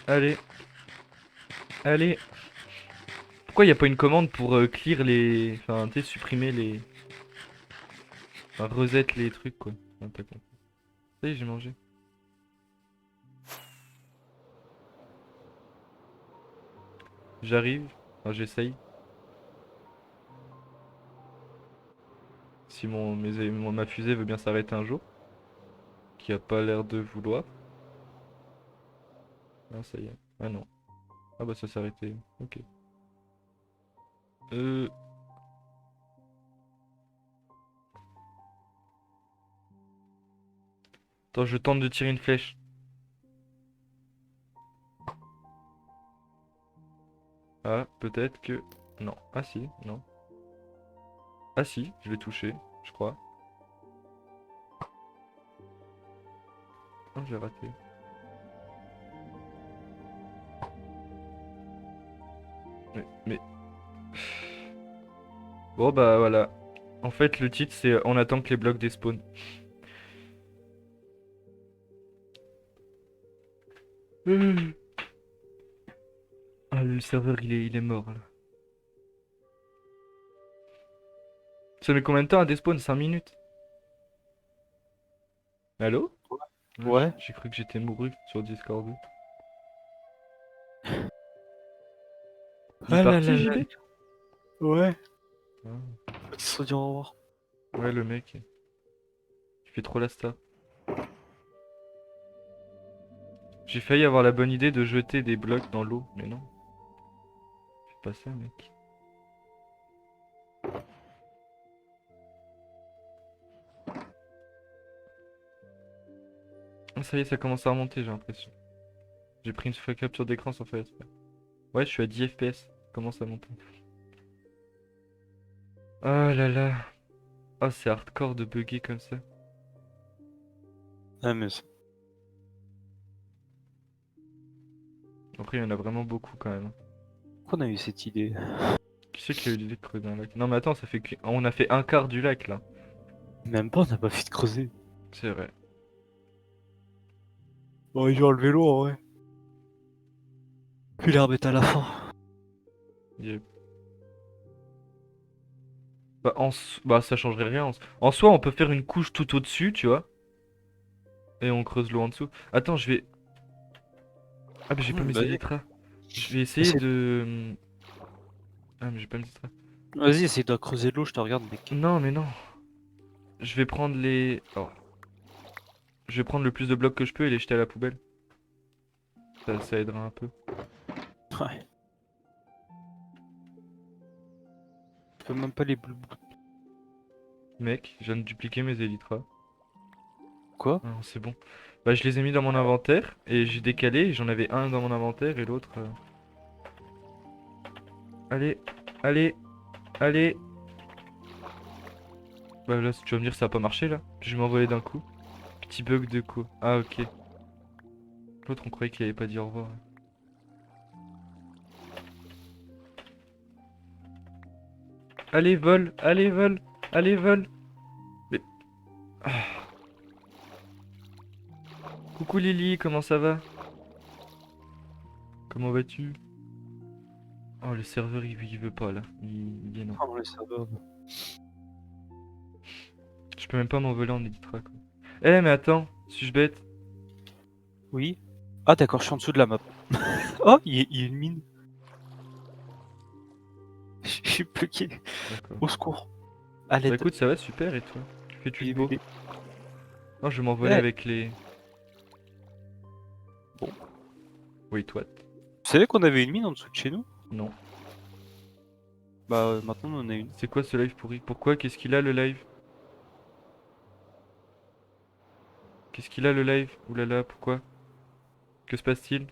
Allez. Allez. Pourquoi il n'y a pas une commande pour clear les... Enfin, tu sais, supprimer les... Enfin, reset les trucs, quoi. Enfin, t'as compris. Ça y est, j'ai mangé. J'arrive. Enfin, j'essaye. Si ma fusée veut bien s'arrêter un jour. Qui a pas l'air de vouloir. Ah, ça y est. Ah non. Ah bah ça s'est arrêté. Ok. Euh... Attends, je tente de tirer une flèche. Ah, peut-être que... Non. Ah si, non. Ah si, je l'ai touché, je crois. Non, j'ai raté. Mais... Bon bah voilà. En fait, le titre c'est On attend que les blocs despawn. Ah, le serveur il est mort là. Ça met combien de temps à despawn? 5 minutes? Allô?
Ouais.
J'ai cru que j'étais mouru sur Discord. Il est
Ah là
parti,
là là.
JB?
Ouais.
Ah.
Faut se dire au revoir.
Ouais, le mec, il fait trop la star. J'ai failli avoir la bonne idée de jeter des blocs dans l'eau, mais non. Fais pas ça, mec. Ah, ça y est, ça commence à remonter, j'ai l'impression. J'ai pris une fois capture d'écran sans faire exprès. Ouais, je suis à 10 FPS. Ça commence à monter. Oh là là. Oh, c'est hardcore de bugger comme ça.
Ah, mais
Après, il y en a vraiment beaucoup quand même.
pourquoi on a eu cette idée?
Qui c'est qui a eu l'idée de creuser un lac? Non, mais attends, ça fait on a fait un quart du lac là.
Même pas, on n'a pas fait de creuser.
C'est vrai.
On aurait dû enlever l'eau en vrai. Puis l'herbe est à la fin.
Yep. Bah, bah, ça changerait rien. En soi, on peut faire une couche tout au-dessus, tu vois. Et on creuse l'eau en dessous. Attends, je vais. Ah, mais j'ai pas mes
Vas-y.
élytras. Je vais essayer
Essaie-
de. Ah, mais j'ai pas mes élytras.
Vas-y, essaye de creuser l'eau, je te regarde, mec.
Non, mais non. Je vais prendre les. Oh. Je vais prendre le plus de blocs que je peux et les jeter à la poubelle. Ça aidera un peu.
Ouais. Je peux même pas les
Mec, je viens de dupliquer mes élytras.
Quoi?
Ah, c'est bon. Bah, je les ai mis dans mon inventaire et j'ai décalé. J'en avais un dans mon inventaire et l'autre. Allez, allez, allez. Bah là, si tu vas me dire, ça a pas marché là. Je vais m'envoler d'un coup. Petit bug de coup. Ah, ok. L'autre, on croyait qu'il avait pas dit au revoir. Allez, vol, allez, vol, allez, vol. Mais... Ah. Coucou Lily, comment ça va? Comment vas-tu? Oh, le serveur, il veut pas là. Il est non.
Oh, le serveur.
Je peux même pas m'envoler en éditera quoi. Eh, mais attends, suis-je bête?
Oui. Ah d'accord, je suis en dessous de la map. Oh, il y a une mine. Je suis bloqué.
D'accord.
Au secours. À
Bah
l'aide.
écoute, ça va super et toi? Fais-tu de beau?
Il-
Non, je vais m'envoler
Eh,
avec les.
Bon.
Oui, toi.
Vous savez qu'on avait une mine en dessous de chez nous?
Non.
Bah maintenant on en a une.
C'est quoi ce live pourri? Pourquoi? Qu'est-ce qu'il a le live? Qu'est-ce qu'il a le live? Oulala, pourquoi? Que se passe-t-il?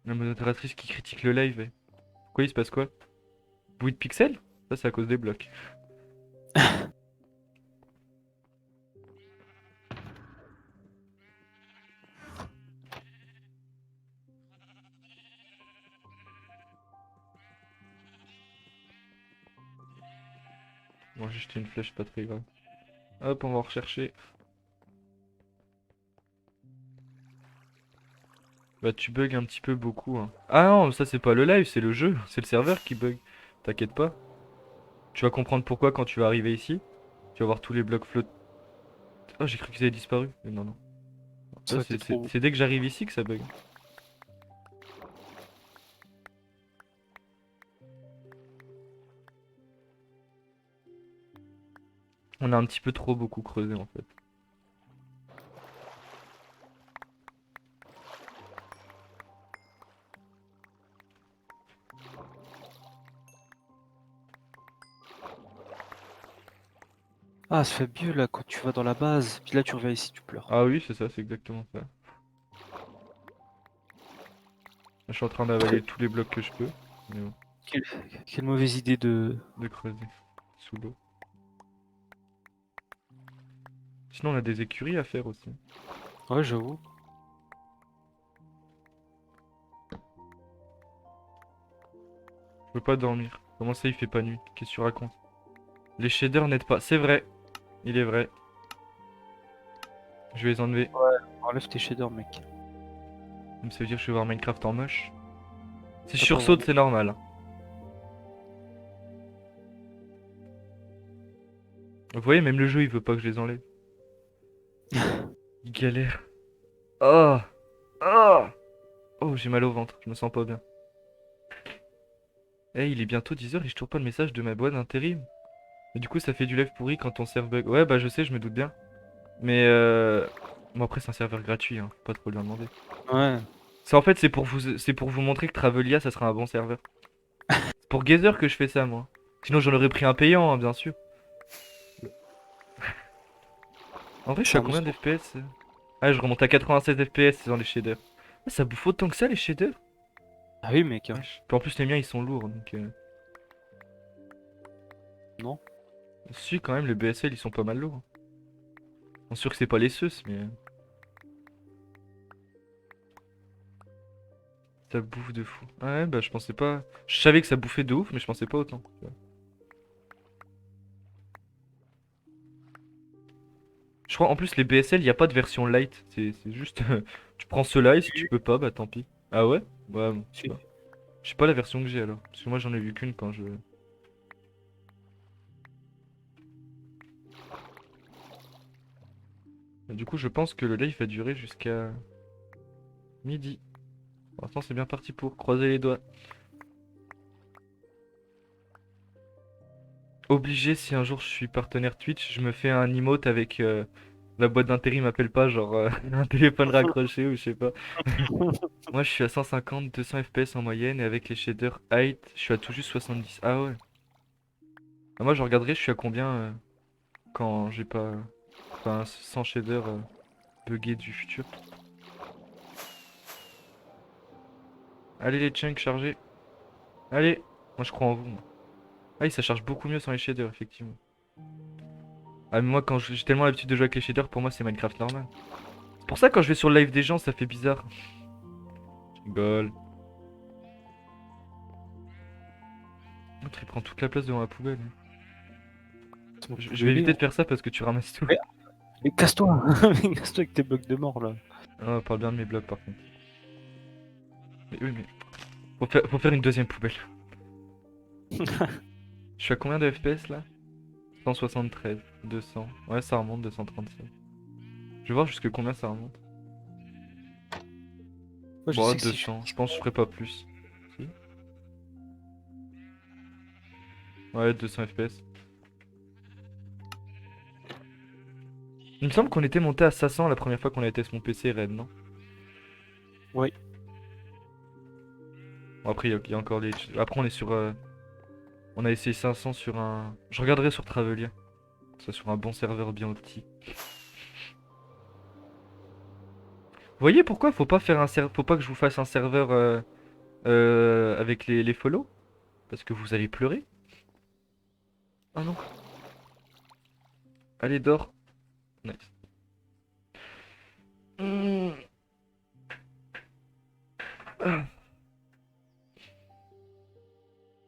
La modératrice qui critique le live. Pourquoi il se passe quoi? Bruit de pixels? Ça, c'est à cause des blocs. Bon, j'ai jeté une flèche, pas très grave. Hop, on va en rechercher. Bah, tu bugs un petit peu beaucoup, hein. Ah non, ça, c'est pas le live, c'est le jeu. C'est le serveur qui bug. T'inquiète pas. Tu vas comprendre pourquoi quand tu vas arriver ici. Tu vas voir tous les blocs flotter. Oh, j'ai cru qu'ils avaient disparu. Mais non, non.
Ça
Là,
aurait été trop beau.
c'est dès que j'arrive ici que ça bug. On a un petit peu trop beaucoup creusé en fait.
Ah, ça fait mieux là quand tu vas dans la base. Puis là tu reviens ici, tu pleures.
Ah oui, c'est ça, c'est exactement ça. Je suis en train d'avaler tous les blocs que je peux. Mais bon,
Quelle, quelle mauvaise idée de.
de creuser sous l'eau. Sinon, on a des écuries à faire aussi.
Ouais, j'avoue.
Je peux pas dormir. Comment ça, il fait pas nuit? Qu'est-ce que tu racontes? Les shaders n'aident pas. C'est vrai. Il est vrai. Je vais les enlever.
Enlève tes shaders, mec.
Ça veut dire que je vais voir Minecraft en moche. Si je
T'as pas
sursaute,
vraiment-
c'est normal. Vous voyez, même le jeu, il veut pas que je les enlève. Il galère. Oh! Oh! Oh, j'ai mal au ventre, je me sens pas bien. Eh, il est bientôt 10h et je trouve pas le message de ma boîte d'intérim. Et du coup, ça fait du live pourri quand ton serveur bug. Ouais, bah je sais, je me doute bien. Mais bon, après, c'est un serveur gratuit, hein, faut pas trop lui en demander.
Ouais.
Ça, en fait, c'est pour vous montrer que Travelia, ça sera un bon serveur. C'est pour Gazer que je fais ça, moi. Sinon, j'en aurais pris un payant, hein, bien sûr. En vrai, je suis
C'est
à
un
combien
monstre.
d'FPS? Ah, je remonte à 96 FPS dans les shaders. Ah, ça bouffe autant que ça, les shaders?
Ah oui, mec.
Wesh. Puis en plus, les miens, ils sont lourds, donc...
Non.
Si, quand même, les BSL, ils sont pas mal lourds. Bien sûr que c'est pas les SEUS, mais... Ça bouffe de fou. Ah ouais, bah je pensais pas... Je savais que ça bouffait de ouf, mais je pensais pas autant. Je crois, en plus, les BSL, y a pas de version light. C'est juste... tu prends ceux-là, et si tu peux pas, bah tant pis. Ah ouais? Ouais, bon, je sais
Si.
pas. Je sais pas la version que j'ai, alors. Parce que moi, j'en ai vu qu'une quand je... Du coup, je pense que le live va durer jusqu'à... midi. Pour l'instant, c'est bien parti pour croiser les doigts. Obligé, si un jour je suis partenaire Twitch, je me fais un emote avec la boîte d'intérim m'appelle pas, genre un téléphone raccroché ou je sais pas. Moi, je suis à 150, 200 FPS en moyenne et avec les shaders height, je suis à tout juste 70. Ah ouais. Ah, moi, je regarderai, je suis à combien quand j'ai pas. Enfin, sans shader buggé du futur. Allez, les chunks chargés. Allez. Moi, je crois en vous, moi. Ah oui, ça charge beaucoup mieux sans les shaders, effectivement. Ah, mais moi, quand j'ai tellement l'habitude de jouer avec les shaders, pour moi, c'est Minecraft normal. C'est pour ça, quand je vais sur le live des gens, ça fait bizarre. Je rigole. L'autre, il prend toute la place devant la poubelle. Je vais éviter de faire ça parce que tu ramasses tout.
Mais casse-toi. Mais casse-toi avec tes blocs de mort, là.
Ah, on parle bien de mes blocs, par contre. Mais oui, mais... faut faire une deuxième poubelle. Je suis à combien de FPS, là? 173, 200. Ouais, ça remonte, 237. Je vais voir jusque combien ça remonte.
Moi, je
Bon,
sais que si je...
200. Je pense que je ferai pas plus. Si. Ouais, 200 FPS. Il me semble qu'on était monté à 500 la première fois qu'on a testé mon PC Red, non?
Oui.
Bon, après, il y a encore les... Après, on est sur... On a essayé 500 sur un... Je regarderai sur Travelia. Ça sur un bon serveur bien opti. Vous voyez pourquoi faut pas faire un faut pas que je vous fasse un serveur avec les follow? Parce que vous allez pleurer. Ah non. Allez, dors. Nice. Hmm. Ah.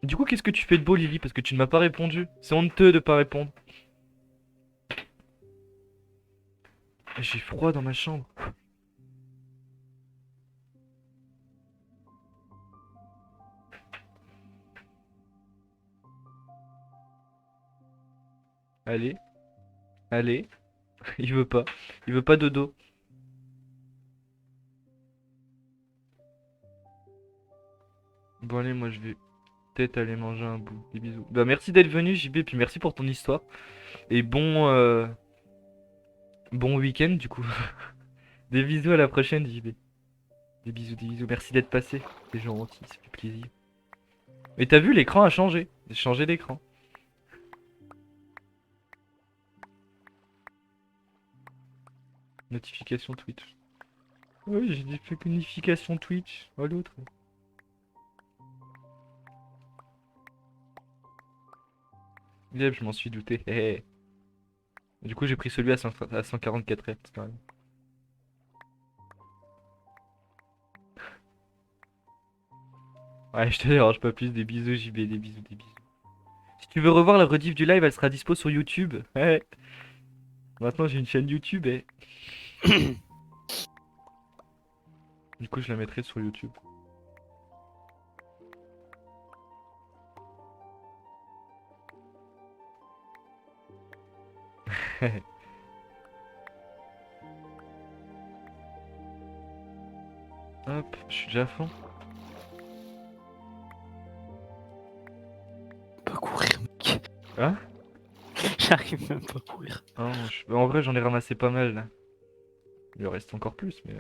Du coup, qu'est-ce que tu fais de beau, Lily? Parce que tu ne m'as pas répondu. C'est honteux de pas répondre. J'ai froid dans ma chambre. Allez, allez. Il veut pas. Il veut pas dodo. Bon, allez, moi je vais peut-être aller manger un bout. Des bisous. Bah, merci d'être venu, JB, puis merci pour ton histoire. Et bon week-end, du coup. Des bisous à la prochaine, JB. Des bisous, des bisous. Merci d'être passé. C'est gentil, ça fait plaisir. Mais t'as vu, l'écran a changé. J'ai changé d'écran. Notification Twitch. Oui, j'ai fait une notification Twitch. Oh, l'autre. Yep, je m'en suis douté. Hé, hé. Du coup, j'ai pris celui à 144 Hz quand même. Ouais, je te dérange pas plus. Des bisous, JB. Des bisous, des bisous. Si tu veux revoir la rediff du live, elle sera dispo sur YouTube. Ouais. Maintenant j'ai une chaîne YouTube et du coup je la mettrai sur YouTube. Hop, je suis déjà à fond.
Pas courir, mec.
Hein?
J'arrive même pas à courir.
Ah, en vrai j'en ai ramassé pas mal là. Il en reste encore plus mais...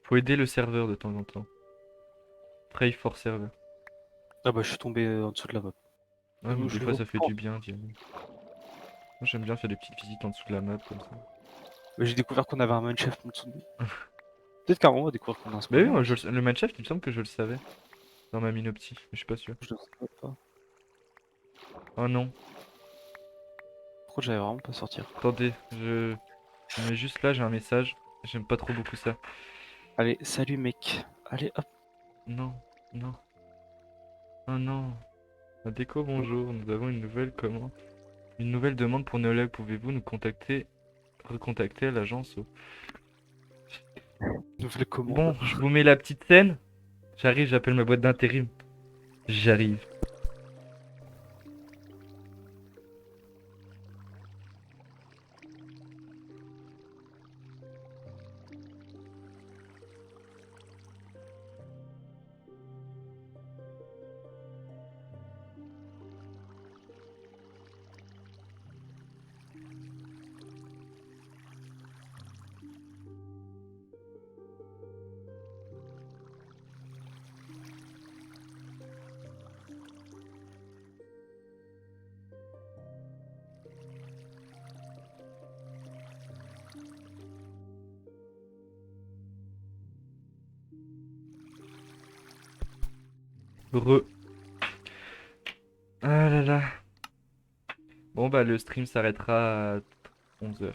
Faut aider le serveur de temps en temps. Pray for serveur.
Ah bah je suis tombé en dessous de la map.
Ouais, mais
Je
des
le
fois
vois
ça fait
pas.
du bien d'y aller. Moi j'aime bien faire des petites visites en dessous de la map comme ça.
Bah, j'ai découvert qu'on avait un Minecraft en dessous de nous. Peut-être qu'à un moment on va découvrir qu'on a un
Bah oui,
spawner
moi,
aussi.
le Minecraft il me semble que je le savais. Dans ma minoptie, mais je suis pas sûr.
Je ne sais pas.
Oh non,
Par contre j'avais vraiment pas sortir.
attendez, je me mets juste là, j'ai un message. J'aime pas trop beaucoup ça.
Allez, salut mec. Allez hop.
Non, non, oh non. La déco, bonjour, nous avons une nouvelle commande. Une nouvelle demande pour Noël. Pouvez-vous nous contacter, recontacter à l'agence
Nouvelle
Bon,
commande.
je vous mets la petite scène. J'arrive, j'appelle ma boîte d'intérim. J'arrive. Re. Ah là là. Bon bah le stream s'arrêtera à 11 h.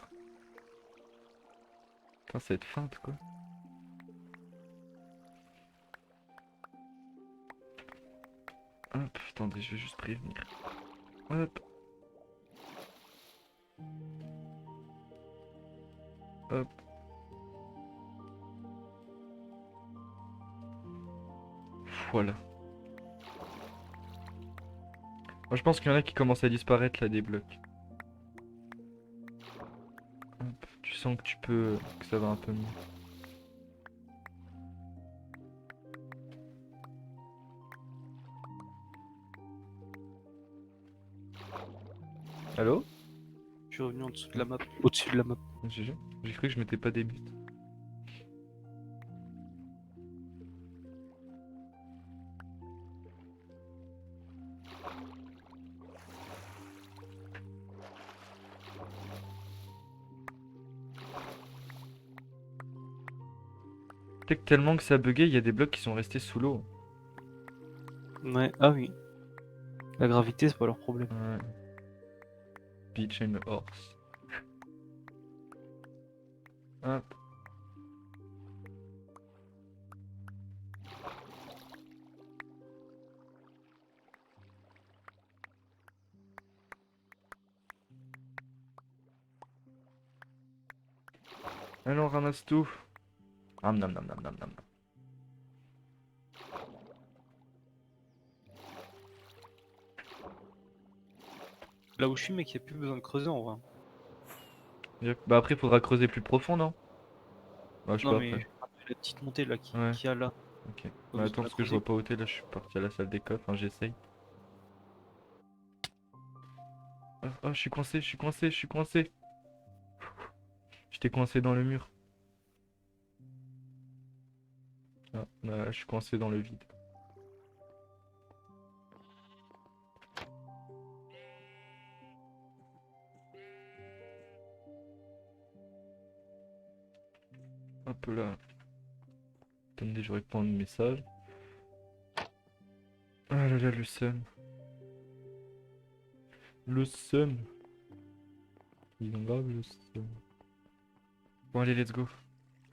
Putain, ça va être feinte quoi. Hop, attendez, je vais juste prévenir. Hop. Hop. Voilà. Moi je pense qu'il y en a qui commencent à disparaître là des blocs. Hop, tu sens que tu peux, que ça va un peu mieux. Allô?
Je suis revenu en dessous de la map. Au-dessus de la map.
J'ai cru que je m'étais pas début. Peut-être que tellement que ça buguait, il y a des blocs qui sont restés sous l'eau.
Ouais, ah oui. La gravité c'est pas leur problème.
Ouais. Beach and horse. Hop. Allez, on ramasse tout. Nam nam nam nam nam nam.
Là où je suis mec, y a plus besoin de creuser en vrai.
Yep. Bah après, faudra creuser plus profond, non? Bah, je sais
Non
pas
mais
après.
la petite montée là qui
Ouais,
qu'il y a là.
ok.
Pas
Bah
besoin
attends,
de la
parce que je
creuser.
vois pas où t'es là, je suis parti à la salle des coffres, enfin j'essaye. Je suis coincé, je suis coincé, je suis coincé. J'étais coincé dans le mur. Ah, bah, je suis coincé dans le vide. Hop là. Attendez, je réponds à un message. Ah là là, le seum. Le seum. Ils ont grave le seum. Bon, allez, let's go.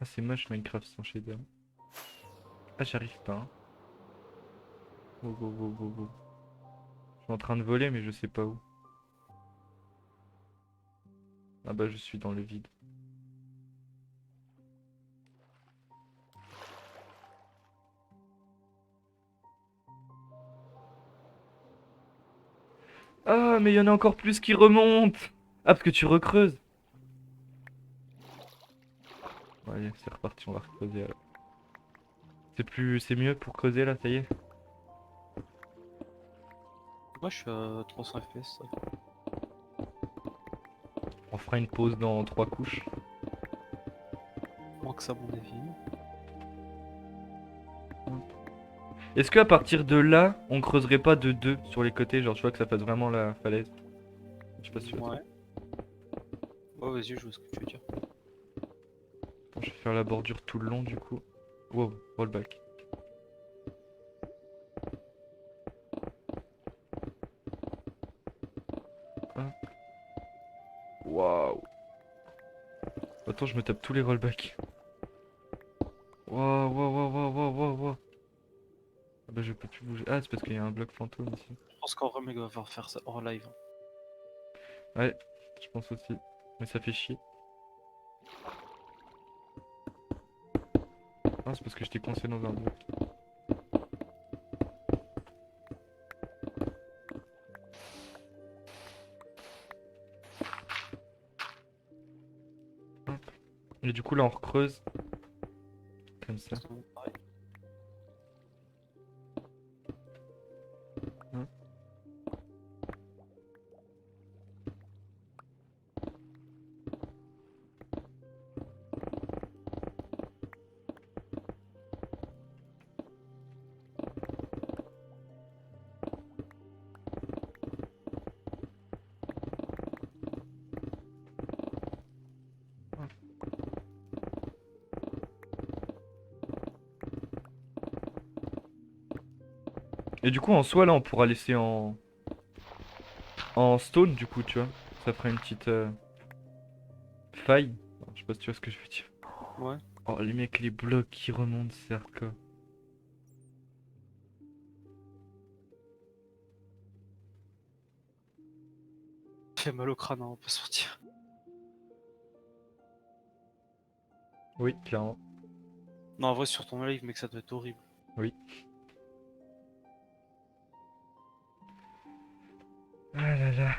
Ah, c'est moche Minecraft sans shader. Ah, j'arrive pas. Hein. Go, go, go, go, go. Je suis en train de voler, mais je sais pas où. Ah bah je suis dans le vide. Ah mais il y en a encore plus qui remontent. Ah parce que tu recreuses. Bon, allez, c'est reparti, on va recreuser alors. C'est mieux pour creuser là, ça y est.
Moi je suis à 300 FPS. Ça.
On fera une pause dans 3 couches.
Moins que ça, à mon avis.
Est-ce qu'à partir de là, on creuserait pas de 2 sur les côtés, genre tu vois que ça fasse vraiment la falaise? Je sais pas si tu vois.
Ouais. Ouais, vas-y, je vois ce que tu veux dire.
Attends, je vais faire la bordure tout le long du coup. Wow, rollback. Hop. Waouh. Attends, je me tape tous les rollbacks. Waouh, waouh, waouh, waouh, waouh, waouh, waouh. Ah bah je peux plus bouger. Ah, c'est parce qu'il y a un bloc fantôme ici.
Je pense qu'en vrai, mec, on va falloir faire ça hors live.
Ouais, je pense aussi. Mais ça fait chier. Ah, c'est parce que j'étais coincé dans un bloc. Hop. Et du coup là on recreuse. Comme ça.
Pareil.
Hop. Et du coup en soi là on pourra laisser en stone du coup tu vois. Ça fera une petite faille. Je sais pas si tu vois ce que je veux dire.
Ouais.
Oh les mecs les blocs qui remontent c'est hardcore.
Ça fait mal au crâne, hein, on peut sortir.
Oui clairement.
Non, en vrai, sur ton live, mec, ça doit être horrible.
Oui. Ah là là.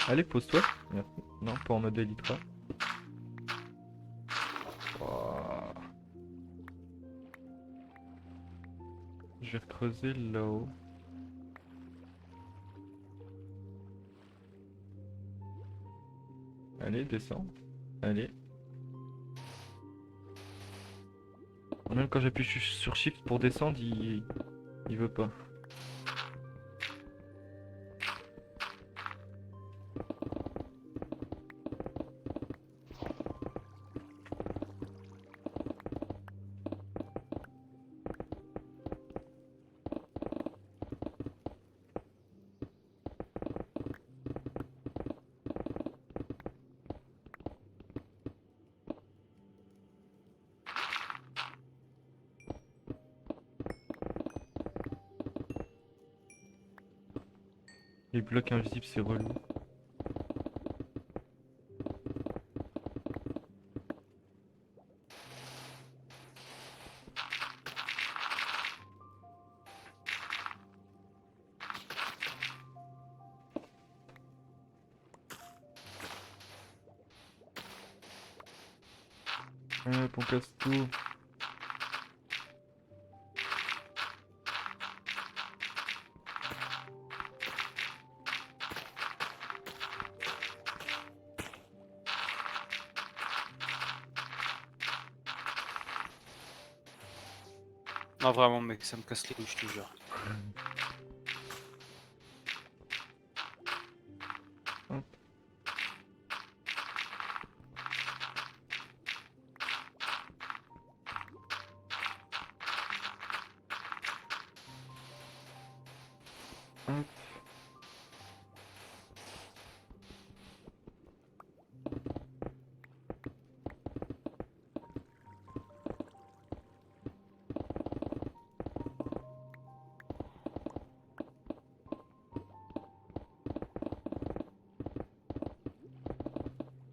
Allez pose-toi. Merci. Non pas en mode Elytra. Oh. Je vais creuser là-haut. Allez, descends. Allez. Même quand j'appuie sur Shift pour descendre, il veut pas. Les blocs invisibles, c'est relou. Hop, on casse tout.
Non, vraiment, mec, ça me casse les couilles, je te jure.
Hop. Hop.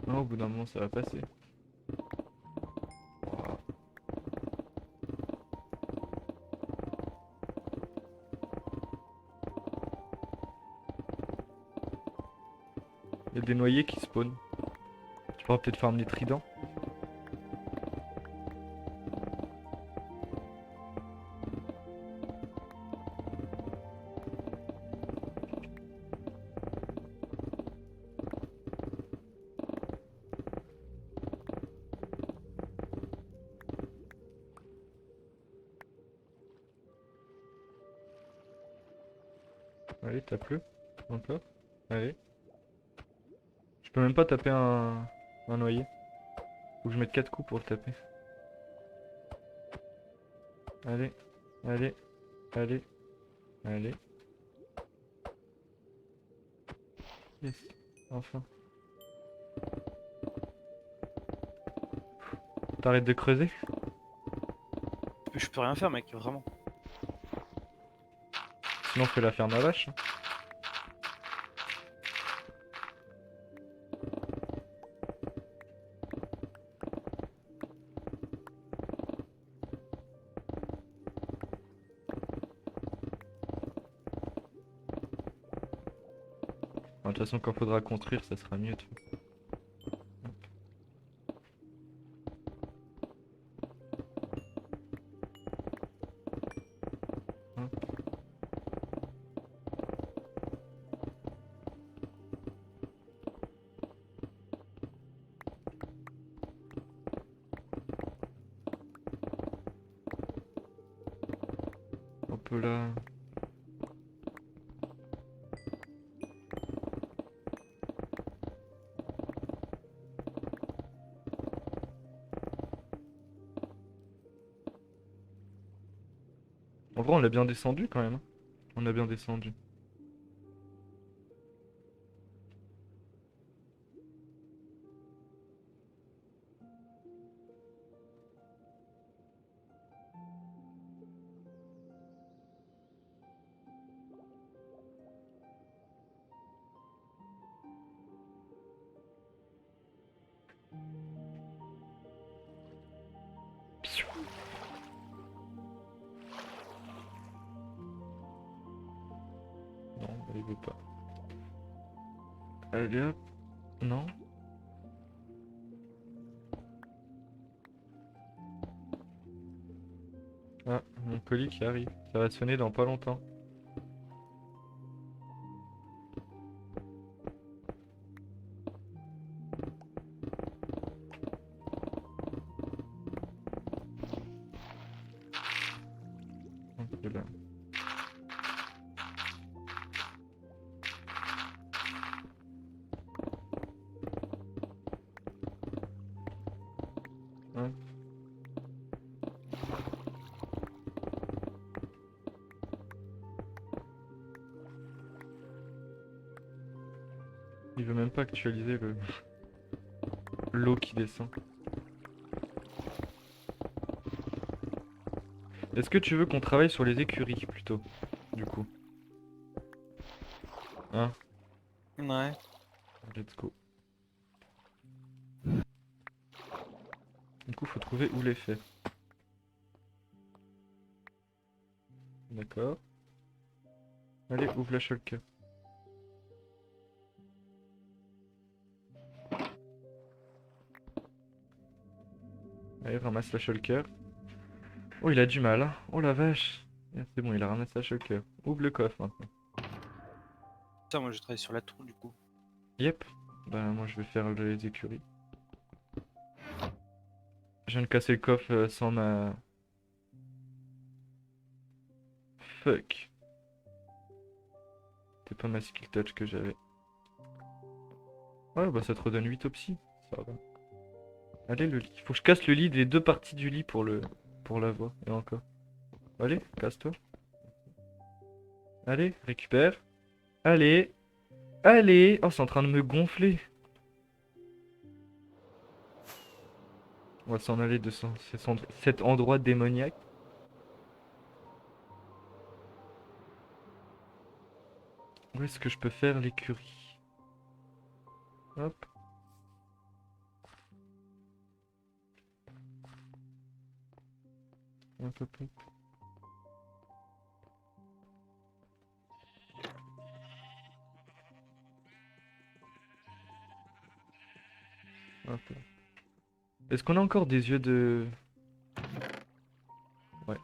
Non, au bout d'un moment ça va passer. Wow. Il y a des noyés qui spawnent. Tu pourras peut-être farm les tridents. Allez, tape-le. Encore. Allez. Je peux même pas taper un noyer. Faut que je mette 4 coups pour le taper. Allez. Allez. Allez. Allez. Yes. Enfin. T'arrêtes de creuser?
Je peux rien faire, mec, vraiment.
Sinon fais la ferme à vache. Hein. De toute façon, quand faudra construire, ça sera mieux. Hop là. En vrai, on l'a bien descendu quand même. Hein. On a bien descendu. Pfiou. Non, il veut pas. Allez hop. Non. Ah, mon colis qui arrive. Ça va sonner dans pas longtemps. Hop là. Hop. Il veut même pas actualiser le l'eau qui descend. Est-ce que tu veux qu'on travaille sur les écuries plutôt, du coup? Hein?
Ouais.
Let's go. Du coup, faut trouver où les faire. D'accord. Allez, ouvre la shulker. Allez, ramasse la shulker. Oh, il a du mal, hein. Oh la vache. C'est bon, il a ramassé la shulker. Ouvre le coffre maintenant.
Ça, moi je travaille sur la tour du coup.
Yep. Bah, moi je vais faire les écuries. Je viens de casser le coffre sans ma... Fuck. C'était pas ma skill touch que j'avais. Ouais, bah ça te redonne 8 au psy. Ça va. Allez, le lit. Faut que je casse le lit des deux parties du lit pour la voix. Et encore. Allez, casse-toi. Allez, récupère. Allez. Allez. Oh, c'est en train de me gonfler. On va s'en aller de cet endroit démoniaque. Où est-ce que je peux faire l'écurie? Hop. Hop, hop, hop. Hop là. Est-ce qu'on a encore des yeux de... Ouais.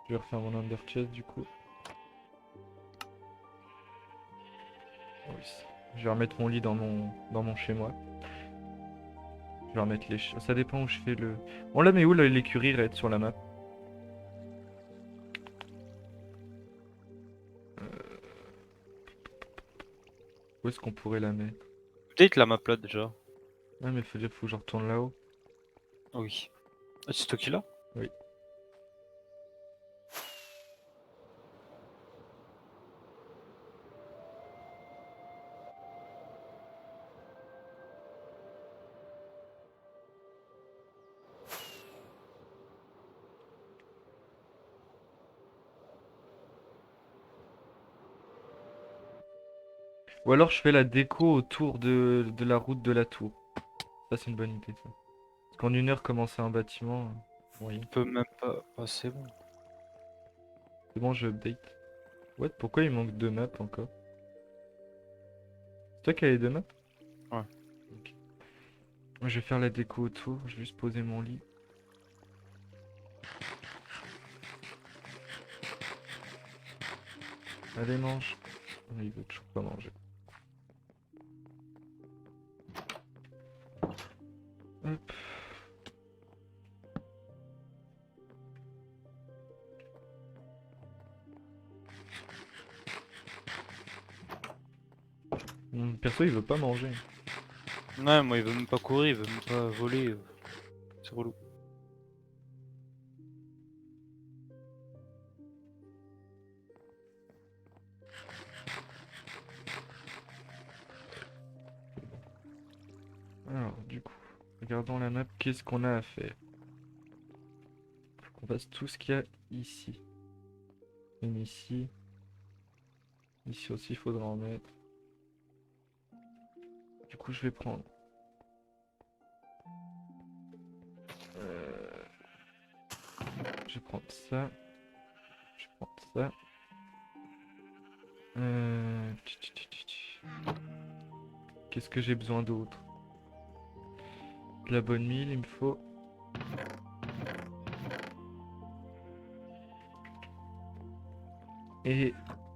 Je vais refaire mon under chest du coup. Oui. Je vais remettre mon lit dans mon chez moi. Je vais remettre les... Ça dépend où je fais le... On la met où l'écurie Red sur la map? Où est-ce qu'on pourrait la mettre?
Peut-être la map là déjà.
Ouais mais faut que je retourne là-haut.
Oui. Ah, c'est toi qui l'as?
Oui. Ou alors je fais la déco autour de la route de la tour. Ça c'est une bonne idée ça. Parce qu'en 1 heure commencer un bâtiment... Oui.
On peut même pas. Ah, c'est bon.
C'est bon, je update. What? Pourquoi il manque 2 maps encore? C'est toi qui as les 2 maps?
Ouais.
Ok. Moi, je vais faire la déco autour, je vais juste poser mon lit. Allez, mange. Il veut toujours pas manger. Hop. Mon perso, il veut pas manger.
Ouais, moi il veut même pas courir, il veut même pas voler. C'est relou.
Alors, du coup, regardons la map, qu'est-ce qu'on a à faire? Faut qu'on fasse tout ce qu'il y a ici. Une ici. Ici aussi, il faudra en mettre. Du coup, je vais prendre. Je vais prendre ça. Je vais prendre ça. Qu'est-ce que j'ai besoin d'autre? De la bonne mille, il me faut. Et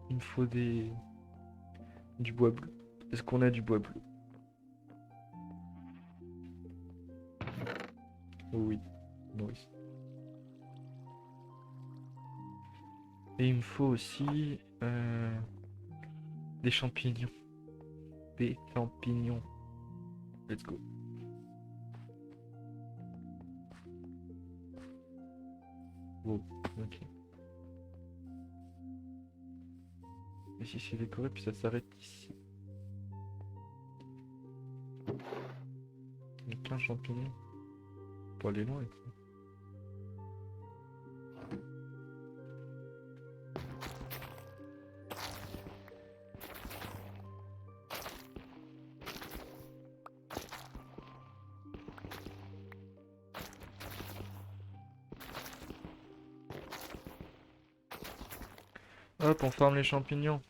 il me faut du bois bleu. Est-ce qu'on a du bois bleu? Oui. Oui. Et il me faut aussi des champignons. Des champignons. Let's go. Oh, ok. Ici c'est décoré, puis ça s'arrête ici. Il y a plein de champignons. Pour aller loin avec ça. Hop, on farme les champignons.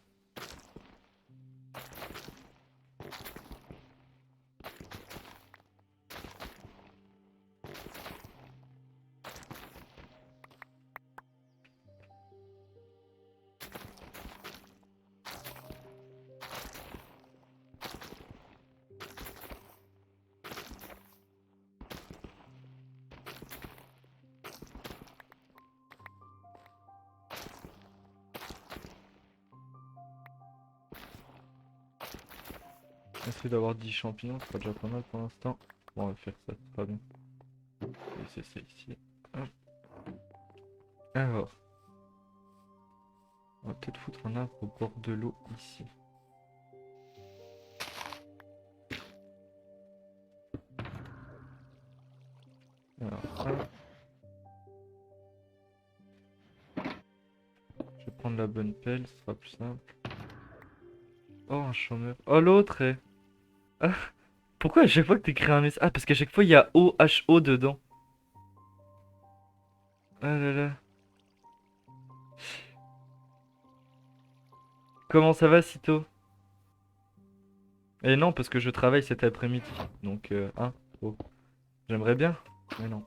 Essayer d'avoir 10 champignons, c'est pas déjà pas mal pour l'instant. Bon, on va faire ça, c'est pas bien. Oui, c'est ça ici. Hop. Alors, on va peut-être foutre un arbre au bord de l'eau ici. Alors, hop. Je vais prendre la bonne pelle, ce sera plus simple. Oh, un chômeur. Oh, l'autre est... Ah, pourquoi à chaque fois que t'écris un message... Ah, parce qu'à chaque fois, il y a OHO dedans. Ah là là. Comment ça va, Cito? Eh non, parce que je travaille cet après-midi. Donc, hein, oh. J'aimerais bien, mais non.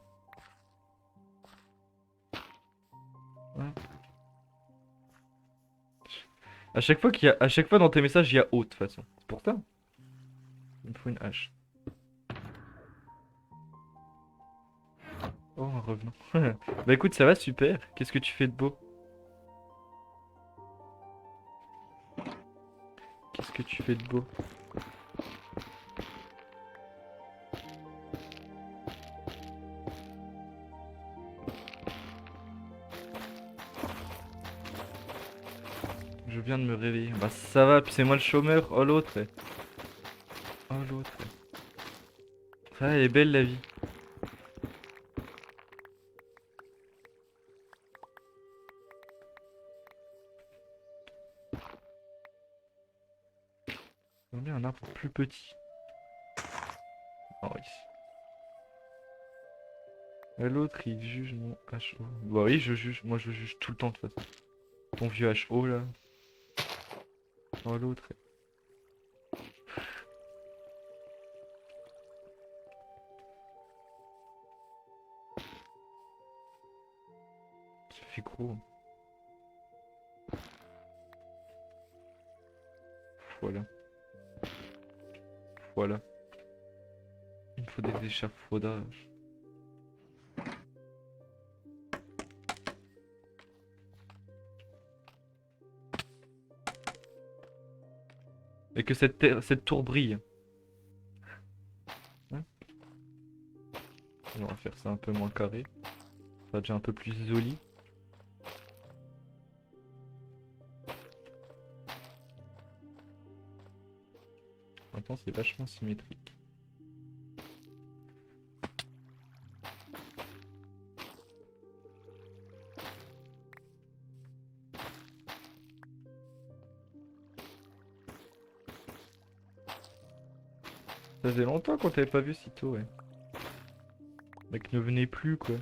Hein. À chaque fois dans tes messages, il y a O de toute façon. C'est pour ça. Il me faut une hache. Oh, un revenant. Bah écoute, ça va super. Qu'est-ce que tu fais de beau? Qu'est-ce que tu fais de beau? Je viens de me réveiller. Bah ça va, puis c'est moi le chômeur. Oh l'autre. Oh l'autre. Ça va, elle est belle la vie. J'aimerais bien un arbre plus petit. Oh oui. Et l'autre il juge mon HO. Bah oui, je juge. Moi je juge tout le temps de toute façon. Ton vieux HO là. Oh l'autre. Ça fait gros. Voilà. Voilà. Il me faut des échafaudages. Et que cette tour brille. Hein. On va faire ça un peu moins carré. Ça sera déjà un peu plus joli. Maintenant c'est vachement symétrique. Ça faisait longtemps qu'on t'avait pas vu si tôt, ouais. Mec, ne venez plus, quoi.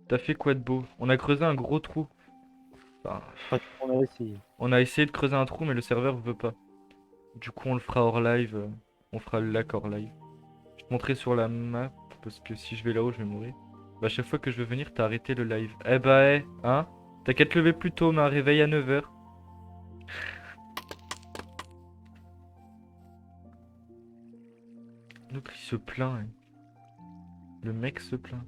T'as fait quoi de beau? On a creusé un gros trou. Enfin,
On a essayé.
on a essayé de creuser un trou, mais le serveur veut pas. Du coup, on le fera hors live. On fera le lac hors live. Je te montrerai sur la map, parce que si je vais là-haut, je vais mourir. Bah, chaque fois que je veux venir, t'as arrêté le live. Eh bah, hein? T'as qu'à te lever plus tôt, mais un réveil à 9 h. L'autre, il se plaint, hein. Le mec se plaint.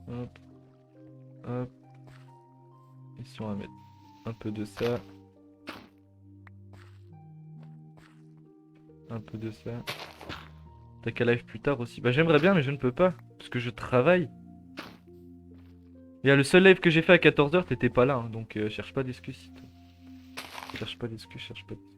Hop, hop. Ici, on va mettre un peu de ça. Un peu de ça. T'as qu'à live plus tard aussi. Bah, j'aimerais bien, mais je ne peux pas. Parce que je travaille. Le seul live que j'ai fait à 14 h, t'étais pas là. Hein, donc, cherche pas d'excuses. Cherche pas d'excuses, cherche pas d'excuses.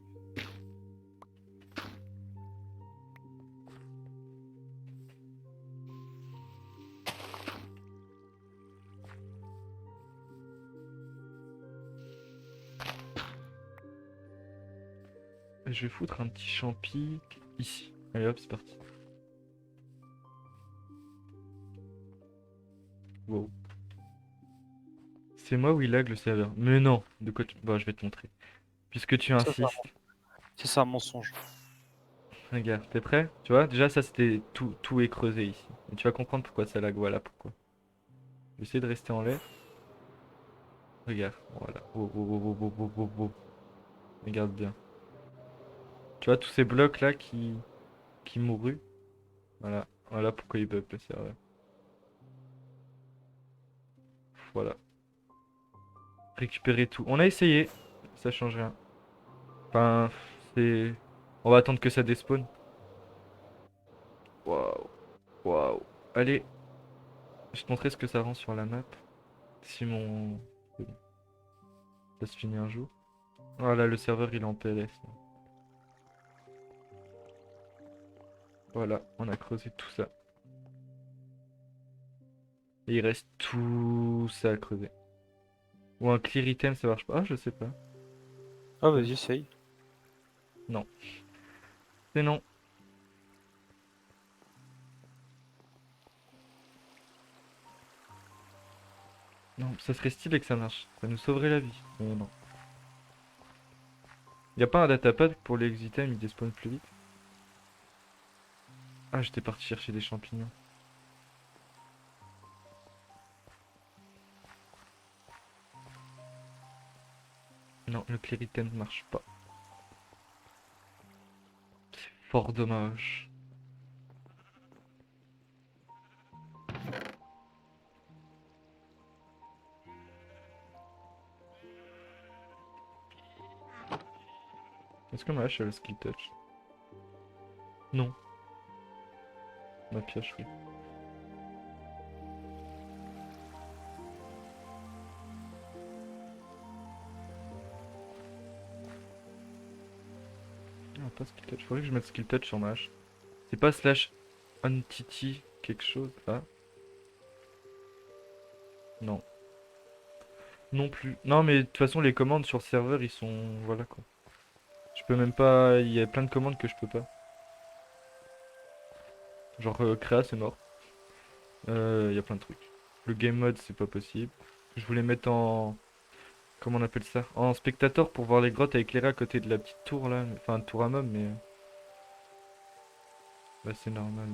Je vais foutre un petit champi ici. Allez hop, c'est parti. Wow. C'est moi ou il lag le serveur? Mais non. De quoi tu... Bah, je vais te montrer. Puisque tu insistes.
C'est ça un mensonge.
Regarde, t'es prêt? Tu vois, déjà ça c'était tout est creusé ici. Et tu vas comprendre pourquoi ça lag, voilà pourquoi. Je vais essayer de rester en l'air. Regarde, voilà. Oh, oh, oh, oh, oh, oh, oh, oh. Regarde bien. Tu vois tous ces blocs là qui mourus? Voilà, voilà pourquoi il bug le serveur. Voilà. Récupérer tout. On a essayé, ça change rien. Enfin, c'est... On va attendre que ça despawn. Waouh, waouh. Allez, je te montrer ce que ça rend sur la map. Si mon... c'est bon. Ça se finit un jour. Voilà, le serveur il est en PLS. Voilà, on a creusé tout ça. Et il reste tout ça à creuser. Ou un clear item, ça marche pas. Ah, je sais pas.
Ah, vas-y, essaye.
Non. C'est non. Non, ça serait stylé que ça marche. Ça nous sauverait la vie. Mais non. Y a pas un datapad pour les items, ils despawnent plus vite? Ah, j'étais parti chercher des champignons. Non, le clear item ne marche pas. C'est fort dommage. Est-ce que ma hache a le skill touch? Non. Ma pioche, oui. Ah, pas skill touch. Faudrait que je mette skill touch sur ma hache. C'est pas slash entity quelque chose. Ah. Non. Non plus. Non, mais de toute façon, les commandes sur serveur, ils sont... Voilà quoi. Je peux même pas... Il y a plein de commandes que je peux pas. Genre créa, c'est mort. Il y a plein de trucs. Le game mode, c'est pas possible. Je voulais mettre en... Comment on appelle ça? En spectateur pour voir les grottes à éclairer à côté de la petite tour là. Enfin, tour à mob, mais... Bah, c'est normal.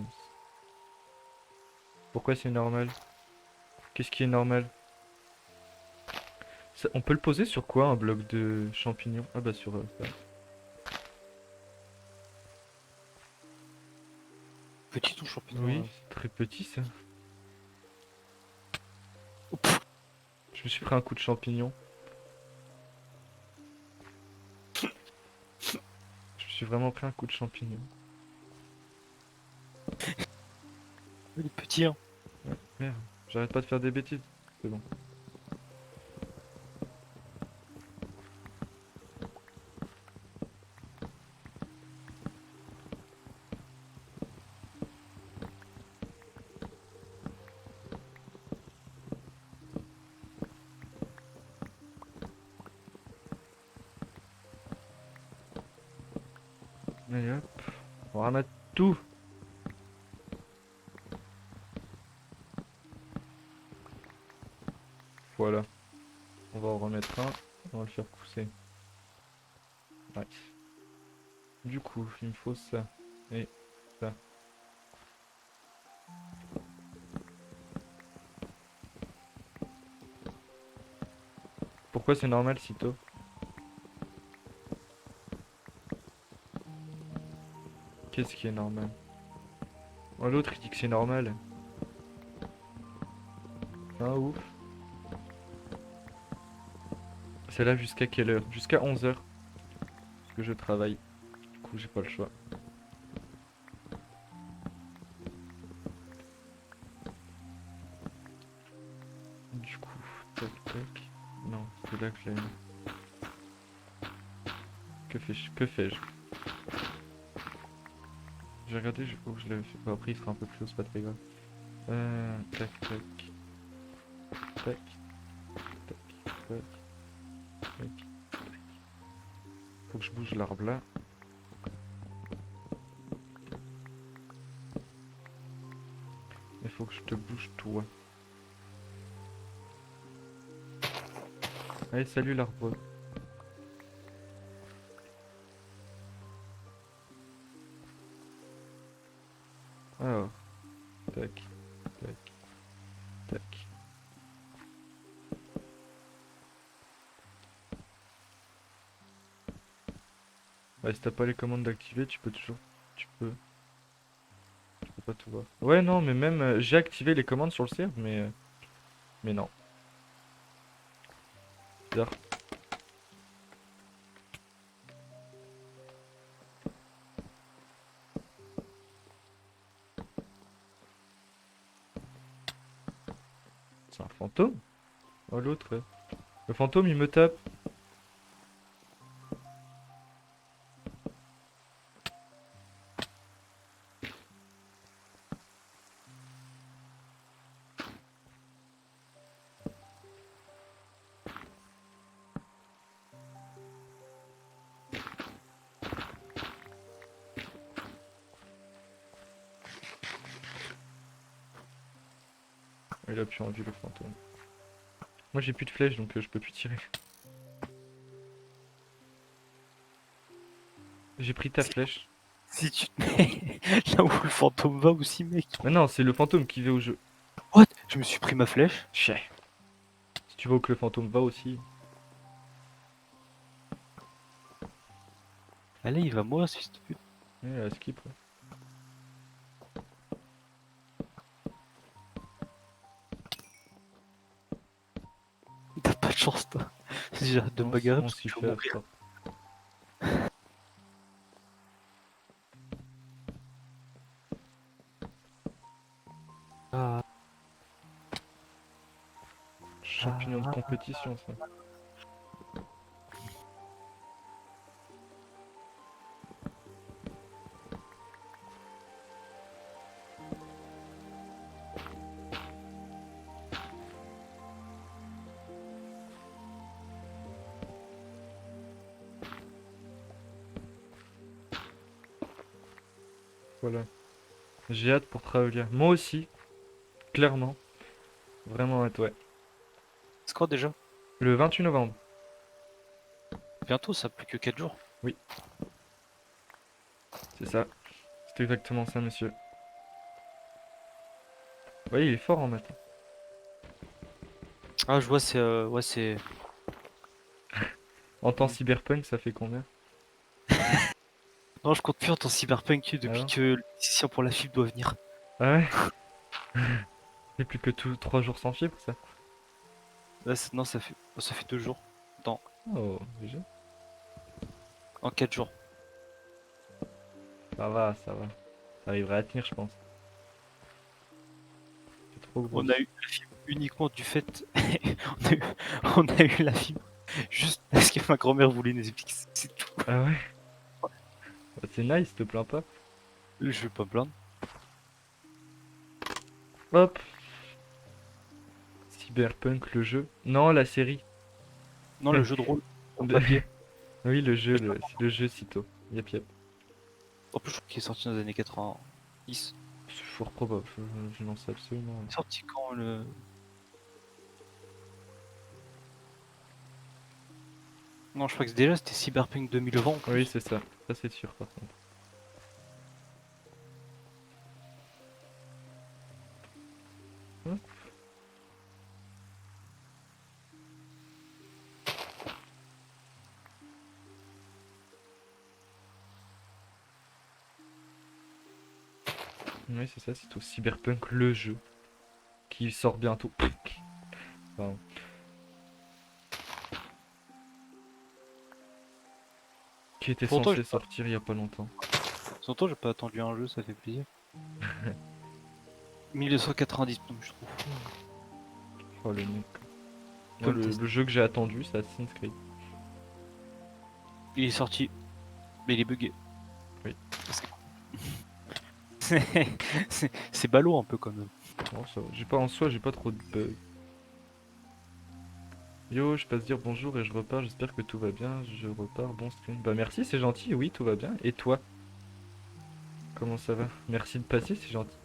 Pourquoi c'est normal? Qu'est-ce qui est normal? On peut le poser sur quoi, un bloc de champignons? Ah bah sur ça.
Petit ou champignon
Oui, c'est très petit ça. Je me suis pris un coup de champignon. Je me suis vraiment pris un coup de champignon.
Il est petit, hein.
Ouais, merde, j'arrête pas de faire des bêtises. C'est bon. Allez hop, on ramasse tout. Voilà. On va en remettre un. On va le faire pousser. Ouais. Du coup, il me faut ça. Et ça. Pourquoi c'est normal sitôt? Qu'est-ce qui est normal? Oh, l'autre il dit que c'est normal. Ah ouf. C'est là jusqu'à quelle heure? Jusqu'à 11 h. Parce que je travaille. Du coup, j'ai pas le choix. Du coup, tac tac. Non, c'est là que je l'ai mis. Que fais-je? Que fais-je? J'ai regardé où je l'avais fait. Bon, après, il sera un peu plus haut, c'est pas très grave. Tac tac. Tac. Tac. Tac. Tac. Faut que je bouge l'arbre là. Il faut que je te bouge toi. Allez, salut l'arbre. Alors, tac, tac, tac. Ouais, si t'as pas les commandes d'activer, tu peux toujours... Tu peux pas tout voir. Ouais, non, mais même j'ai activé les commandes sur le serve, mais non. Bizarre. C'est un fantôme? Oh, l'autre, ouais. Le fantôme, il me tape. Il a plus rendu le fantôme. Moi, j'ai plus de flèches, donc je peux plus tirer. J'ai pris ta flèche.
Si tu te mets là où le fantôme va aussi, mec.
Mais non, c'est le fantôme qui va au jeu.
What? Je me suis pris ma flèche.
Chais. Si tu vois où que le fantôme va aussi.
Allez, il va mourir, si tu pute.
Ouais, skip. Ouais.
T'as pas de chance, toi. Si j'arrête de me bagarrer,
On
parce que
s'y
tu
fait
vas
à
mourir.
fort.
Ah,
Champignon de compétition, ça. Voilà. J'ai hâte pour travailler. Moi aussi, clairement. Vraiment hâte, ouais.
c'est quoi déjà?
Le 28 novembre.
Bientôt, ça plus que 4 jours.
Oui, c'est ça. C'est exactement ça, monsieur. Oui, il est fort en maths.
Ah, je vois, c'est. Ouais, c'est.
En temps cyberpunk, ça fait combien?
Non, je compte plus en ton cyberpunk
Ah
depuis
non?
que le décision pour la fibre doit venir.
Ah ouais? C'est plus que 3 jours sans fibre, ça.
Là, non, ça fait 2 jours. Attends,
Oh, déjà.
en 4 jours.
Ça va, ça va. Ça arriverait à tenir, je pense. C'est trop gros.
On a eu la fibre uniquement du fait. on, a eu... on a eu la fibre juste parce que ma grand-mère voulait Netflix. C'est tout.
Ah ouais? Bah, c'est nice, te plains pas.
Je vais pas me plaindre.
Hop. Cyberpunk, le jeu. Non, la série.
Non, le jeu de rôle sur papier.
Oui, le jeu, c'est le jeu sitôt. Yep, yep.
En plus, je crois qu'il est sorti dans les années 90.
C'est fort probable, je n'en sais absolument
Il est sorti quand le. Non, je crois que déjà c'était Cyberpunk 2020 en
rien. Oui,
plus.
c'est ça. Ça, c'est sûr, par contre. Hop. Oui, c'est ça, c'est tout. Cyberpunk, le jeu. Qui sort bientôt. Pardon. Qui était
Pourtant,
censé sortir il y a pas longtemps.
Surtout, j'ai pas attendu un jeu, ça fait plaisir. 1290, donc je trouve.
Oh, le mec. Moi,
Comme
le jeu que j'ai attendu, c'est Assassin's Creed.
Il est sorti, mais il est bugué.
Oui.
C'est ballot un peu quand même.
Bon, ça va. J'ai pas, en soi, j'ai pas trop de bugs. Yo, je passe dire bonjour et je repars. J'espère que tout va bien. Je repars. Bon stream. Bah, merci, c'est gentil. Oui, tout va bien. Et toi? Comment ça va? Merci de passer, c'est gentil.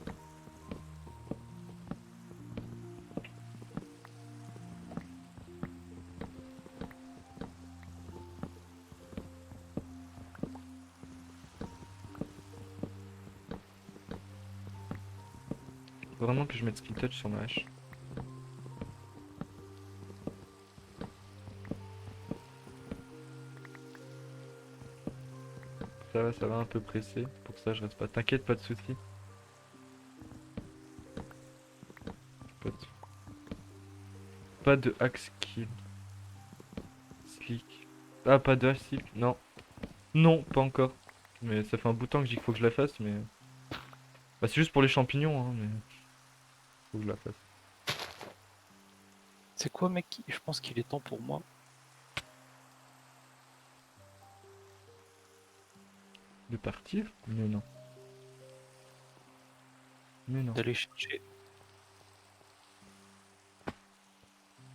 Faut vraiment que je mette skill touch sur ma hache. Ça va un peu pressé. Pour ça, je reste pas. T'inquiète, pas de soucis. Pas de hack skill. Slick. Ah, pas de hack skill. Non. Non, pas encore. Mais ça fait un bout de temps que je dis qu'il faut que je la fasse, mais. Bah, c'est juste pour les champignons, hein, mais. Faut que je la fasse.
C'est quoi, mec? Je pense qu'il est temps pour moi
De partir? Mais non. Mais non.
d'aller chercher.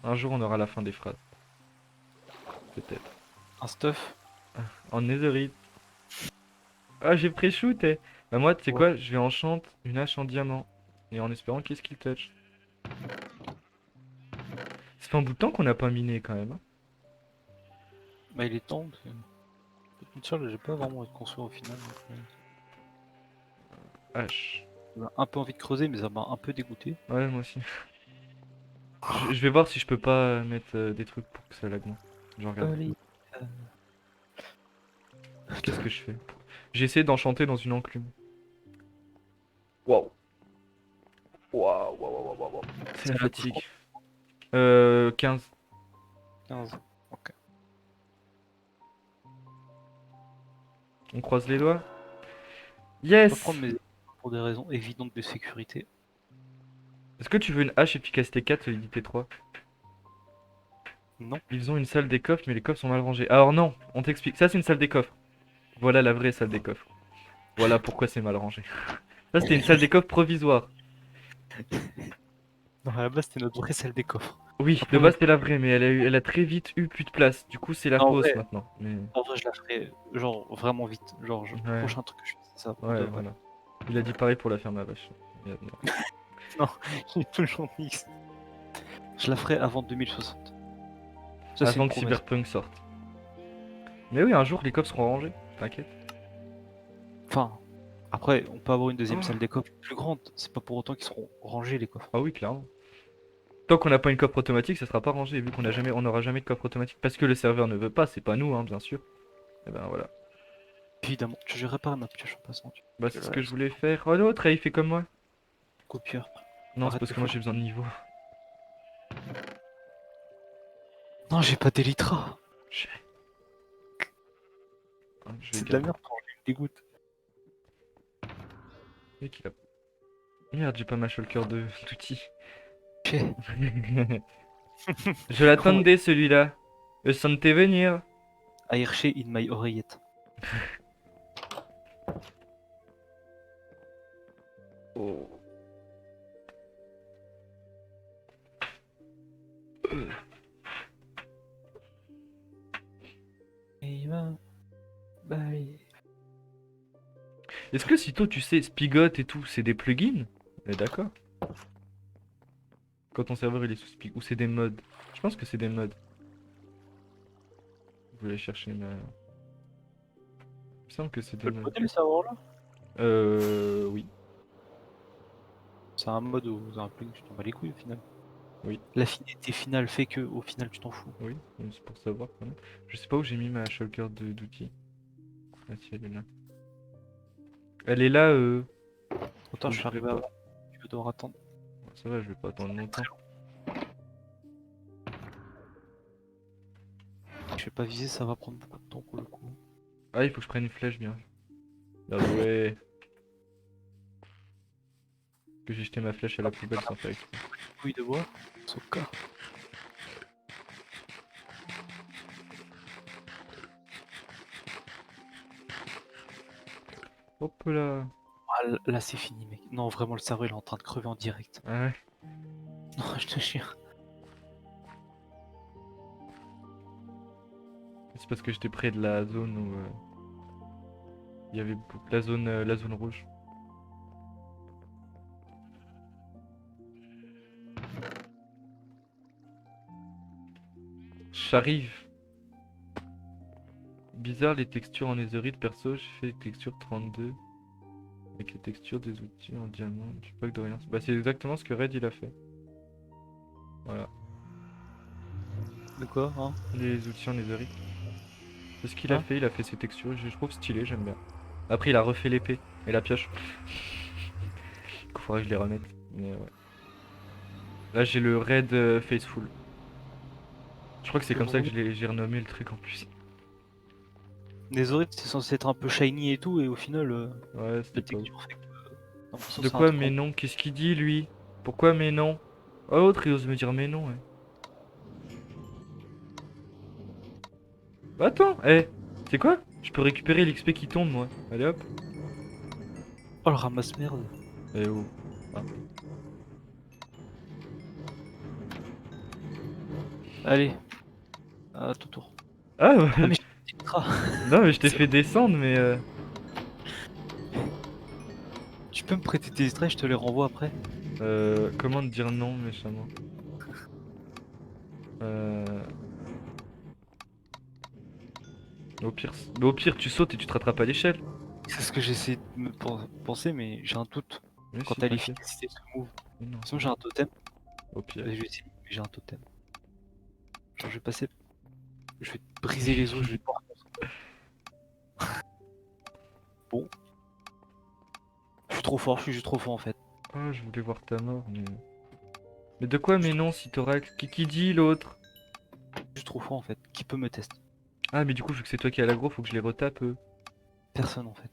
Un jour, on aura la fin des phrases. Peut-être.
Un stuff.
En netherite. Ah, j'ai pré-shoot, eh. Bah, moi, tu sais
Ouais.
quoi? Je vais enchant une hache en diamant. Et en espérant qu'il y ait skill touch. Ça fait un bout de temps qu'on n'a pas miné quand même, hein.
Bah, il est temps. J'ai pas vraiment envie de construire au final. Donc,
Hache.
j'ai un peu envie de creuser, mais ça m'a un peu dégoûté.
Ouais, moi aussi. Je vais voir si je peux pas mettre des trucs pour que ça lag moins. Je regarde.
Allez.
Qu'est-ce que je fais? J'ai essayé d'enchanter dans une enclume. Waouh. Waouh, waouh, waouh, waouh, waouh. C'est la
Ça lag
fatigue. 15.
15. Ok.
On croise les doigts.
Je vais
Yes!
prendre mes pour des raisons évidentes de sécurité.
Est-ce que tu veux une hache efficacité 4 solidité 3?
Non.
Ils ont une salle des coffres, mais les coffres sont mal rangés. Alors non, on t'explique. Ça, c'est une salle des coffres. Voilà la vraie salle des coffres. Voilà pourquoi c'est mal rangé. Ça, c'était une salle des coffres provisoire.
Non, à la base, c'était notre vraie salle des coffres.
Oui,
Après,
de base, c'était la vraie, mais elle a très vite eu plus de place. Du coup, c'est la
En
fausse
vrai.
maintenant. Mais
En vrai, je la ferai genre vraiment vite. Genre,
Ouais.
prochain truc que je fais, c'est ça. pour
ouais,
de vrai.
voilà. Il a dit pareil pour la ferme à vache. Merde, merde.
J'ai toujours mix. Je la ferai avant 2060. Ça, c'est
Avant
une
que
promesse.
Cyberpunk sorte. Mais oui, un jour, les coffres seront rangés. T'inquiète.
Enfin, après, on peut avoir une deuxième
Oh.
salle des coffres plus grande. C'est pas pour autant qu'ils seront rangés les coffres.
Ah oui, clairement. Tant qu'on n'a pas une coffre automatique, ça sera pas rangé, vu on n'aura jamais de coffre automatique. Parce que le serveur ne veut pas, c'est pas nous, hein, bien sûr. Et ben voilà.
Évidemment, je répare ma pioche en passant.
Bah, c'est ce que je voulais faire. Oh l'autre, il fait comme moi.
Copieur.
Non, c'est
Arrête
parce
de
que moi
foutre.
j'ai besoin de niveau.
Non, j'ai pas d'Elytra.
J'ai- Ah, je vais
C'est de la
garder.
merde, franchement, il me dégoûte.
Mec, il a- Merde, j'ai pas ma shulker de d'outils.
Chier.
Je l'attendais celui-là. Je sentais venir.
À Hershey in my oreillette.
Oh.
Et il va balayer.
Est-ce que si toi tu sais Spigot et tout, c'est des plugins? On est d'accord. Quand ton serveur il est sous Spigot. Ou c'est des mods? Je pense que c'est des mods. Vous voulez chercher ma. Il me semble que c'est
Tu
des
peux le
mods.
coder le serveur là?
Oui.
C'est un mode où c'est un plugin, tu t'en bats les couilles au final.
Oui.
L'affinité finale fait que au final tu t'en fous.
Oui, c'est pour savoir quand même. Je sais pas où j'ai mis ma shulker d'outils. Ah si, elle est là. Elle est là,
Autant
Où
je
je
suis arrivé
vais
avant. Tu vas devoir attendre.
Ça va, je vais pas attendre longtemps.
Je vais pas viser, ça va prendre beaucoup de temps pour le coup.
Ah, il faut que je prenne une flèche bien. Bien joué. Que j'ai jeté ma flèche à la poubelle sans faire exprès.
Couille de bois, son cas.
Hop là.
Ah, là c'est fini mec. Non vraiment le cerveau il est en train de crever en direct.
Ah ouais.
Non je te jure.
C'est parce que j'étais près de la zone où il y avait la zone rouge. J'arrive. Bizarre les textures en netherite, perso, j'ai fait les textures 32 avec les textures des outils en diamant. Je sais pas que de rien. Bah c'est exactement ce que Red il a fait. Voilà,
De quoi hein?
les outils en netherite. C'est ce qu'il a
Ah.
fait, il a fait ses textures, je trouve stylé, j'aime bien. Après il a refait l'épée et la pioche. Il faudrait que je les remette. Mais ouais. Là j'ai le Red Faithful. Je crois que c'est comme ça que j'ai renommé le truc en plus.
Netherite, c'est censé être un peu shiny et tout, et au final,
Ouais,
la
c'était pas ouf.
texture fait que. l'impression
De
que c'est un
quoi
truc
mais non? Qu'est-ce qu'il dit lui? Pourquoi mais non? Oh, l'autre il ose me dire mais non, ouais. Bah, attends, c'est quoi? Je peux récupérer l'XP qui tombe moi. Allez hop.
Oh le ramasse-merde.
Eh oh. Ah.
Allez, à ton tour.
Ah,
Ah,
ouais.
mais j'ai des draps.
Non mais je t'ai
C'est
fait
bon.
descendre mais
Tu peux me prêter tes traits, je te les renvoie après.
comment te dire non méchamment? Euh... au pire tu sautes et tu te rattrapes à l'échelle.
C'est ce que j'essaie de me penser, mais j'ai un doute
Oui
quant
si
à
t'inquiète.
l'efficacité de ce move.
Mais non,
Sinon, j'ai un totem.
au pire.
Vas-y, je vais essayer, mais j'ai un totem. Genre, je vais passer. Je vais te briser les os, je vais te voir. Bon, je suis trop fort, je suis juste trop fort en fait.
Ah, je voulais voir ta mort mais. Mais de quoi mais non si Thorax? Qui dit l'autre?
Je suis juste trop fort en fait. Qui peut me tester?
Ah mais du coup vu que c'est toi qui as l'aggro, faut que je les retape eux.
Personne en fait.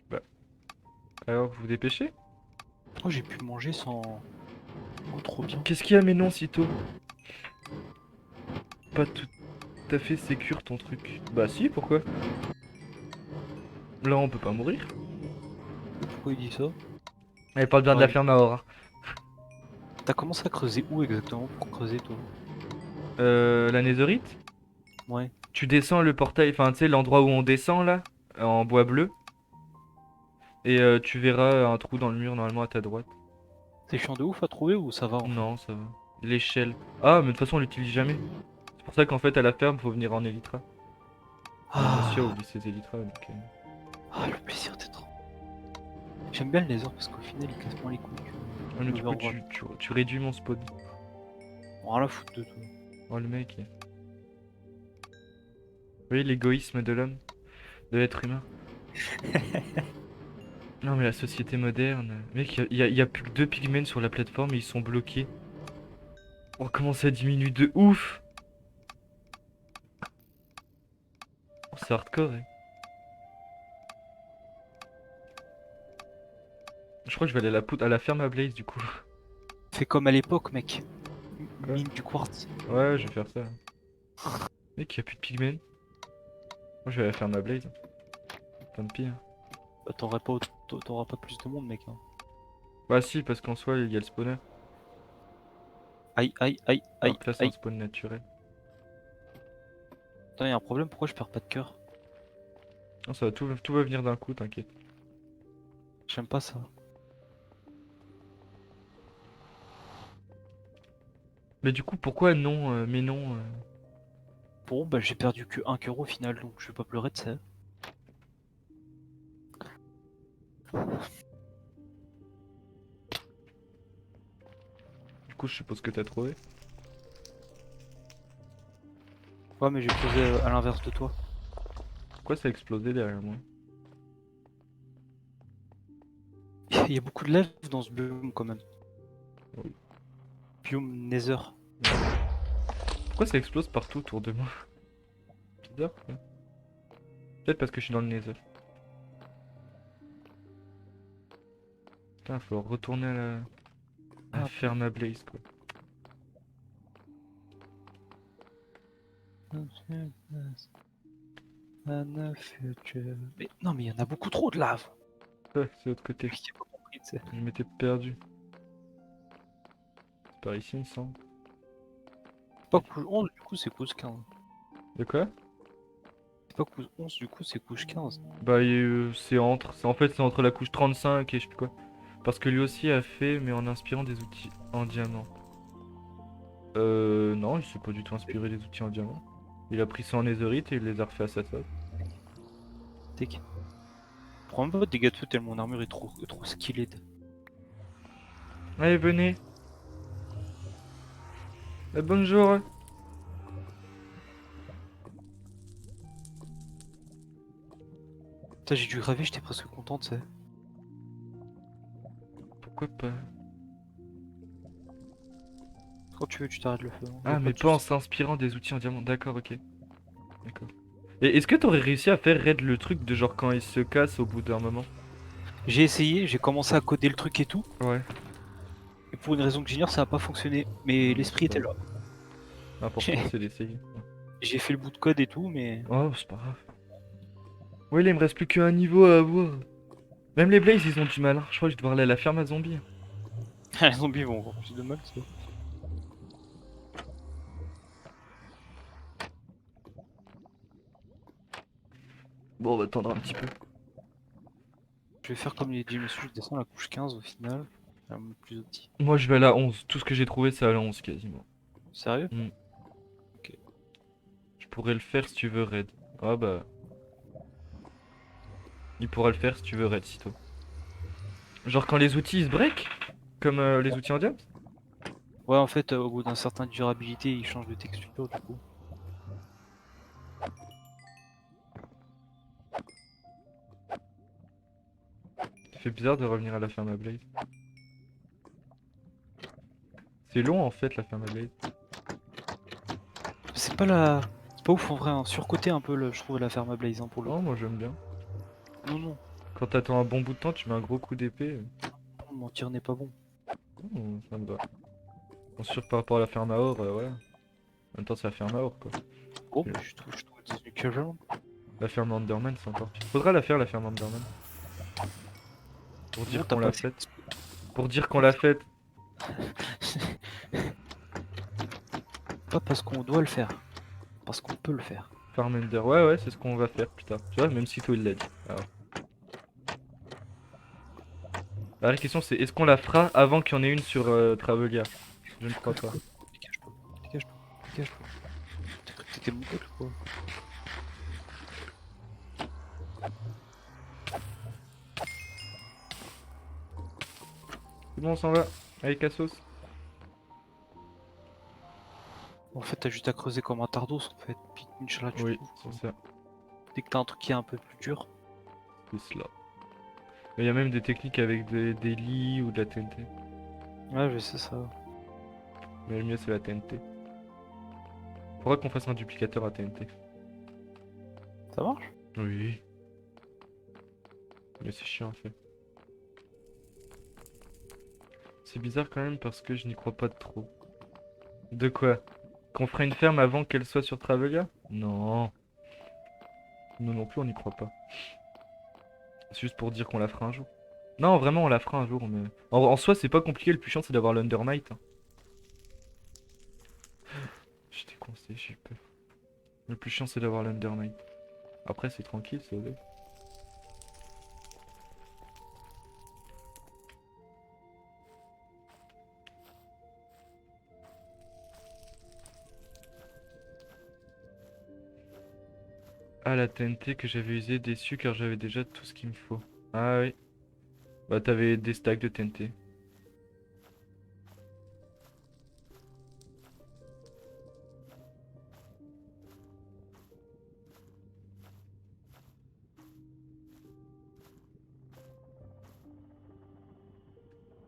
Bah, alors vous vous dépêchez?
Oh, j'ai pu manger sans. Oh, trop bien.
Qu'est-ce qu'il y a mais non sitôt? Pas tout à fait sécure ton truc. Bah si, pourquoi? Là on peut pas mourir.
Pourquoi il dit ça?
Elle parle bien de la
Ouais.
ferme à or.
T'as commencé à creuser où exactement pour creuser toi?
La netherite?
Ouais.
Tu descends le portail, enfin tu sais l'endroit où on descend là, en bois bleu. Et tu verras un trou dans le mur normalement à ta droite.
C'est chiant de ouf à trouver ou ça va en fait?
Non, ça va. L'échelle. Ah, mais de toute façon on l'utilise jamais. C'est pour ça qu'en fait à la ferme faut venir en Elytra. Monsieur a
Ah,
oublié ses Elytra donc.
ah, le plaisir d'être. J'aime bien le laser parce qu'au final il casse moins les couilles
Ah, mais
que
du coup
l'Overwatch.
tu réduis mon spawn.
On a rien à foutre de tout.
Oh le mec. Vous voyez l'égoïsme de l'homme, de l'être humain. Non mais la société moderne. Mec, y a plus que 2 pigmen sur la plateforme et ils sont bloqués. Oh comment ça diminue de ouf. Oh, c'est hardcore, hein. Je crois que je vais aller à la ferme à Blaze du coup.
Fais comme à l'époque, mec.
Quoi?
Mine du quartz.
Ouais, je vais faire ça. Mec, y a plus de pigmen. Moi je vais aller à la ferme à Blaze. Tant pis, hein.
Bah, t'auras pas plus de monde, mec. Hein.
Bah si, parce qu'en soi il y a le spawner.
Aïe, aïe, aïe,
Alors
aïe,
que là c'est un
aïe.
spawn naturel.
Attends, y'a un problème, pourquoi je perds pas de cœur?
Non, ça va, tout va venir d'un coup, t'inquiète.
J'aime pas ça.
Mais du coup, pourquoi non, mais non
Bon, bah j'ai perdu que 1 cœur au final, donc je vais pas pleurer de ça.
Du coup, je suppose que t'as trouvé.
Ouais, mais j'ai posé à l'inverse de toi.
Pourquoi ça a explosé derrière moi?
Il y a beaucoup de lave dans ce biome quand même.
Oui.
Biome Nether.
Pourquoi ça explose partout autour de moi? Bizarre, quoi. Peut-être parce que je suis dans le nether. Putain, faut retourner à la
Ah,
ferme à Blaze, quoi.
Mais non, mais il y en a beaucoup trop de lave.
Ouais, c'est de l'autre côté.
J'ai pas compris, tu sais.
Je m'étais perdu. C'est par ici, il me semble.
C'est pas couche 11, du coup c'est couche 15.
De quoi?
C'est pas couche 11, du coup c'est couche 15.
Bah, en fait, c'est entre la couche 35 et je sais plus quoi. Parce que lui aussi a fait, mais en inspirant des outils en diamant. Non, il s'est pas du tout inspiré des outils en diamant. Il a pris ça en netherite et il les a refait à sa sauce.
Tic. Prends même pas de dégâts de feu tellement mon armure est trop skilled.
Allez, venez. Bonjour.
Putain, j'ai dû graver, j'étais presque content, tu sais.
Pourquoi pas?
Quand tu veux, tu t'arrêtes le feu. Hein. Y a
Ah, mais
de
pas en
soucis.
s'inspirant des outils en diamant. D'accord, ok. D'accord. Et est-ce que t'aurais réussi à faire raid le truc de genre quand il se casse au bout d'un moment?
J'ai essayé, j'ai commencé à coder le truc et tout.
Ouais.
Et pour une raison que j'ignore, ça a pas fonctionné. Mais
Non,
l'esprit
c'est pas
était là.
grave. L'important,
J'ai
c'est d'essayer.
j'ai fait le bout de code et tout, mais.
Oh, c'est pas grave. Ouais, là, il me reste plus qu'un niveau à avoir. Même les Blaze, ils ont du mal. Hein. Je crois que je vais devoir aller à la ferme à zombies.
Les zombies vont avoir plus de mal, ça.
Bon, on va attendre un petit peu.
Je vais faire comme il dit monsieur, je descends à la couche 15 au final. Un peu plus petit.
Moi, je vais à la 11. Tout ce que j'ai trouvé, c'est à la 11 quasiment.
Sérieux?
Hmm.
Ok.
Je pourrais le faire si tu veux, raid. Ah bah. Il pourra le faire si tu veux, raid, sitôt. Genre quand les outils ils se break? Comme les outils en diams?
Ouais, en fait, au bout d'un certain durabilité, il change de texture du coup.
Ça fait bizarre de revenir à la ferme à Blaze. C'est long en fait la ferme à Blaze.
C'est pas la. C'est pas ouf en vrai, hein. Surcoté un peu, je trouve, la ferme à Blaze hein, pour le
Oh,
coup.
moi j'aime bien.
Non, non,
Quand t'attends un bon bout de temps, tu mets un gros coup d'épée.
non, mon tir n'est pas bon.
Ça me va. Bon, sûr par rapport à la ferme à or, ouais. En même temps, c'est la ferme à or quoi.
Oh,
Ok.
bah, je trouve des équivalents.
La ferme Enderman, c'est encore pire. Faudra la faire la ferme Enderman. Pour
Non,
dire
t'as
qu'on
pas
l'a
assez.
faite. Pour dire qu'on l'a faite.
Pas parce qu'on doit le faire, parce qu'on peut le faire.
Farm Ender. Ouais, ouais, c'est ce qu'on va faire plus tard. Tu vois, même si toi il l'a dit. Alors. La vraie question c'est est-ce qu'on la fera avant qu'il y en ait une sur Travelia? Je ne crois pas.
Dégage-toi, dégage-toi, dégage-toi. T'as cru que t'étais mon pote ou quoi?
C'est bon, on s'en va. Allez, Cassos.
En fait, t'as juste à creuser comme un tardos en fait. Puis Inch'Allah, tu
Oui,
trouves.
c'est ça.
Dès que t'as un truc qui est un peu plus dur.
C'est cela. Il y a même des techniques avec des lits ou de la TNT.
Ouais, je sais ça.
Mais le mieux c'est la TNT. Faudra qu'on fasse un duplicateur à TNT.
Ça marche?
Oui. Mais c'est chiant en fait. C'est bizarre quand même parce que je n'y crois pas trop. De quoi? Qu'on fera une ferme avant qu'elle soit sur Travelia? Non. Nous non plus on n'y croit pas. C'est juste pour dire qu'on la fera un jour. Non, vraiment on la fera un jour, mais... En soi c'est pas compliqué, le plus chiant c'est d'avoir l'Undermight. Hein. J'étais coincé, j'ai eu peur. Le plus chiant c'est d'avoir l'Undermight. Après c'est tranquille, c'est vrai. Ah, la TNT que j'avais usé déçu car j'avais déjà tout ce qu'il me faut. Ah oui. Bah t'avais des stacks de TNT.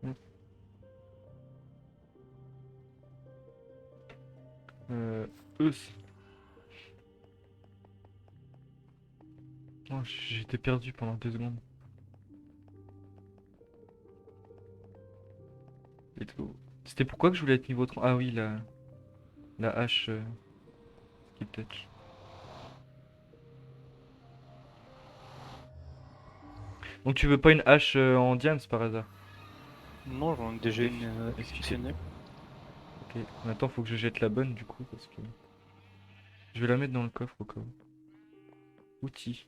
Hmm. Euh... Eux. Oh, j'étais perdu pendant 2 secondes. Let's go. C'était pourquoi que je voulais être niveau 30? Ah oui, la hache qui touch. Donc tu veux pas une hache en diams par hasard?
Non, j'en ai déjà une
Efficace.
exceptionnelle.
Ok. Maintenant faut que je jette la bonne du coup parce que... Je vais la mettre dans le coffre au cas où. Outils.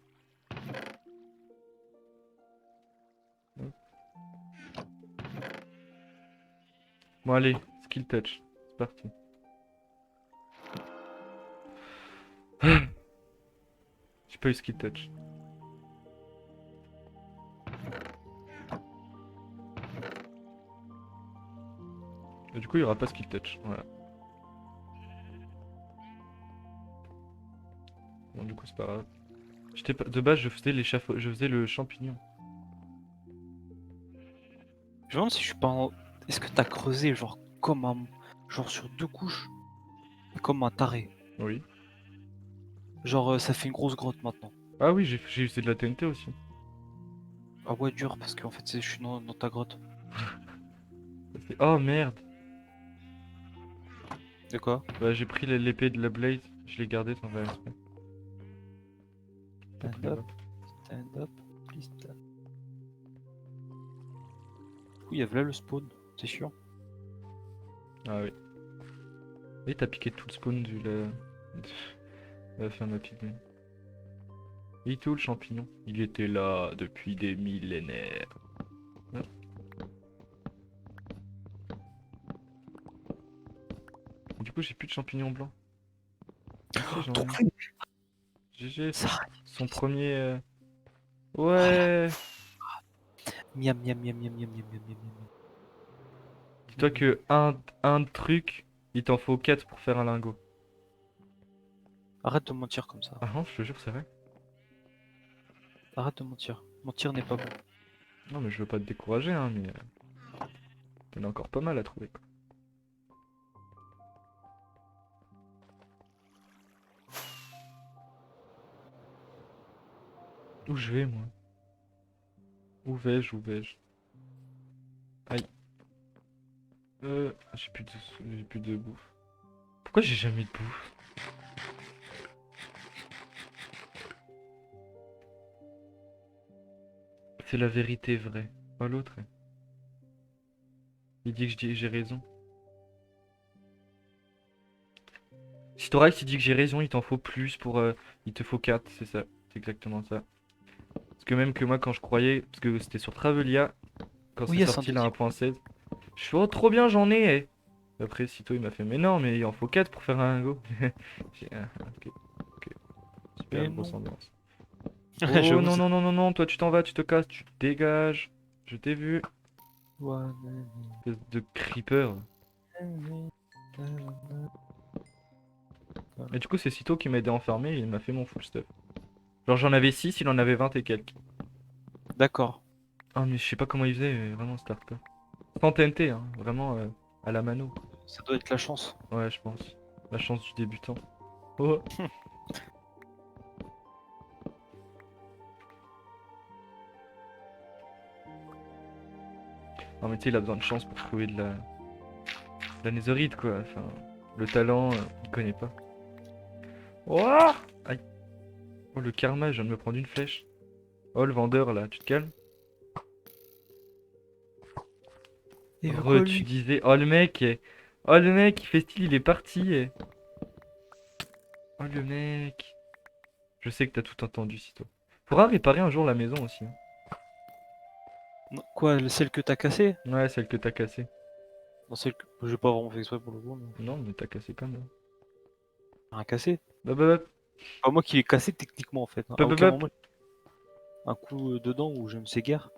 Hop. Bon allez, skill touch. C'est parti. J'ai pas eu skill touch. Et du coup il y aura pas skill touch. Voilà. Bon du coup c'est pas grave. De base, je faisais je faisais le champignon.
Je me demande si je suis pas en... Est-ce que t'as creusé genre comme un... Genre sur 2 couches? Comme un taré.
Oui.
Genre ça fait une grosse grotte maintenant.
Ah oui, j'ai usé de la TNT aussi.
Ah ouais dur parce qu'en fait je suis dans ta grotte.
Oh merde.
De quoi?
Bah, j'ai pris l'épée de la Blaze, je l'ai gardée sans faire exprès. Pas
Stand
pris,
up,
bah.
stand up, please stand. Oui, il y avait là le spawn, c'est sûr.
Ah oui. Et t'as piqué tout le spawn la fin de ma pygmée. Et tout le champignon. Il était là depuis des millénaires. Hop. Du coup, j'ai plus de champignons blancs. Ah si, j'en ai un. GG,
Ça,
son premier. Ouais.
miam miam miam miam miam miam miam miam miam.
Dis-toi que un truc, il t'en faut 4 pour faire un lingot.
Arrête de mentir comme ça.
Ah non, je te jure, c'est vrai.
Arrête de mentir. Mentir n'est pas bon.
Non, mais je veux pas te décourager, hein, mais. Il y en a encore pas mal à trouver, quoi. Où je vais, moi? Où vais-je? Où vais-je? Aïe. J'ai plus de bouffe. Pourquoi j'ai jamais de bouffe? C'est la vérité vraie. Oh, l'autre. Il dit que j'ai raison. Si Thorax il dit que j'ai raison, il t'en faut plus pour... il te faut 4, c'est ça. C'est exactement ça. Parce que même que moi quand je croyais... Parce que c'était sur Travelia, quand
Oui,
c'est
il y a
sorti la
synthétique.
1.16. Je fais oh trop bien j'en ai Après Sito il m'a fait mais non mais il en faut 4 pour faire un go. J'ai ok, ok. Super
Mais
grosse
non.
ambiance.
Je
Oh
vous
non non non non non, toi tu t'en vas, tu te casses, tu te dégages. Je t'ai vu. Espèce de creeper. Et du coup c'est Sito qui m'a aidé à enfermer et il m'a fait mon full stuff. Genre j'en avais 6, il en avait 20 et quelques.
D'accord.
Ah mais je sais pas comment il faisait, vraiment start quoi. Sans TNT hein, vraiment à la mano.
Ça doit être la chance.
Ouais je pense. La chance du débutant. Oh. Non mais tu sais il a besoin de chance pour trouver de la netherite quoi. Enfin, le talent, il connaît pas. Oh aïe. Oh le karma, je viens de me prendre une flèche. Oh le vendeur là, tu te calmes?
Et quoi
Tu
lui?
disais, oh le mec, oh le mec, il fait style, il est parti. Oh le mec. Je sais que t'as tout entendu, Sito. Faudra réparer un jour la maison aussi, hein.
Non, quoi, celle que t'as cassée?
Ouais, celle que t'as cassée.
Non, celle que... J'ai pas vraiment fait exprès pour le coup, mais...
Non, mais t'as cassé quand même.
Rien cassé.
Bop, bop,
Pas moi qui l'ai cassé techniquement en fait. À
bop, bop,
aucun
bop.
moment un coup dedans où je me sais guère.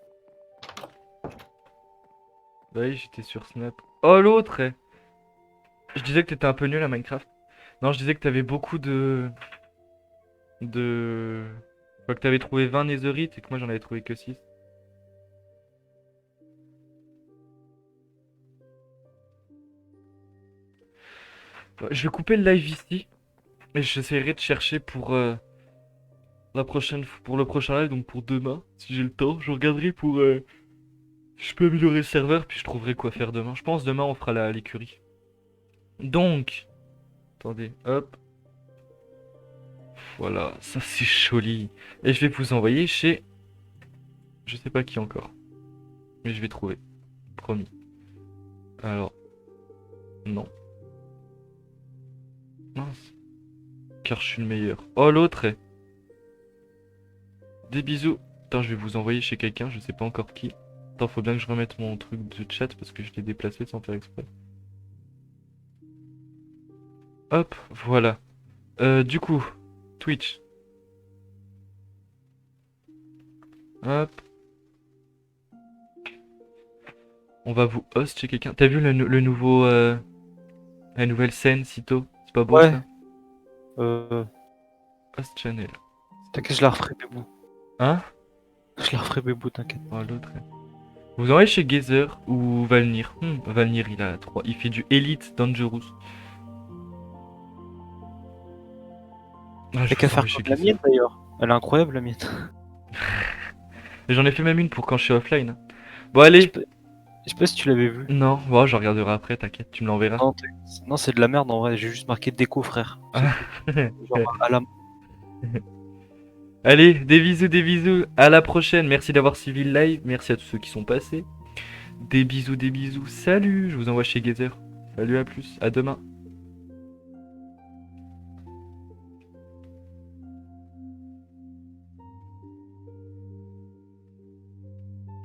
Bah oui, j'étais sur Snap. Oh l'autre Je disais que t'étais un peu nul à Minecraft. Non, je disais que t'avais beaucoup de... Enfin, que t'avais trouvé 20 netherite et que moi j'en avais trouvé que 6. Je vais couper le live ici. Et j'essaierai de chercher pour pour le prochain live, donc pour demain, si j'ai le temps. Je regarderai pour... je peux améliorer le serveur, puis je trouverai quoi faire demain. Je pense demain on fera l'écurie. Donc... Attendez, hop. Voilà, ça c'est joli. Et je vais vous envoyer chez... Je sais pas qui encore. Mais je vais trouver. Promis. Alors... Non. Mince. Car je suis le meilleur. Oh l'autre Des bisous. Attends, je vais vous envoyer chez quelqu'un, je sais pas encore qui. Attends, faut bien que je remette mon truc de chat parce que je l'ai déplacé sans faire exprès. Hop, voilà. Du coup, Twitch. Hop. On va vous host chez quelqu'un. T'as vu le nouveau... la nouvelle scène, Sito? C'est pas beau
Ouais.
ça?
Euh...
Host channel.
T'inquiète, je la referai, Bébou.
Hein?
Je la referai, Bébou, t'inquiète.
Oh, l'autre. Vous envoyez chez Gazer ou Valnir? Valnir, il a 3. Il fait du Elite Dangerous. Ah, je
T'as qu'à
vous
faire
envoie chez
comme la
Gazer.
mienne, d'ailleurs. Elle est incroyable, la mienne.
Et j'en ai fait même une pour quand je suis offline. Bon,
Je
allez.
sais pas si tu l'avais vu.
Non, bon, je regarderai après, t'inquiète, tu me l'enverras.
Non, non, c'est de la merde en vrai. J'ai juste marqué déco, frère. C'est tout. Genre, à la...
Allez, des bisous, à la prochaine. Merci d'avoir suivi le live, merci à tous ceux qui sont passés. Des bisous, salut, je vous envoie chez Gazer. Salut, à plus, à demain.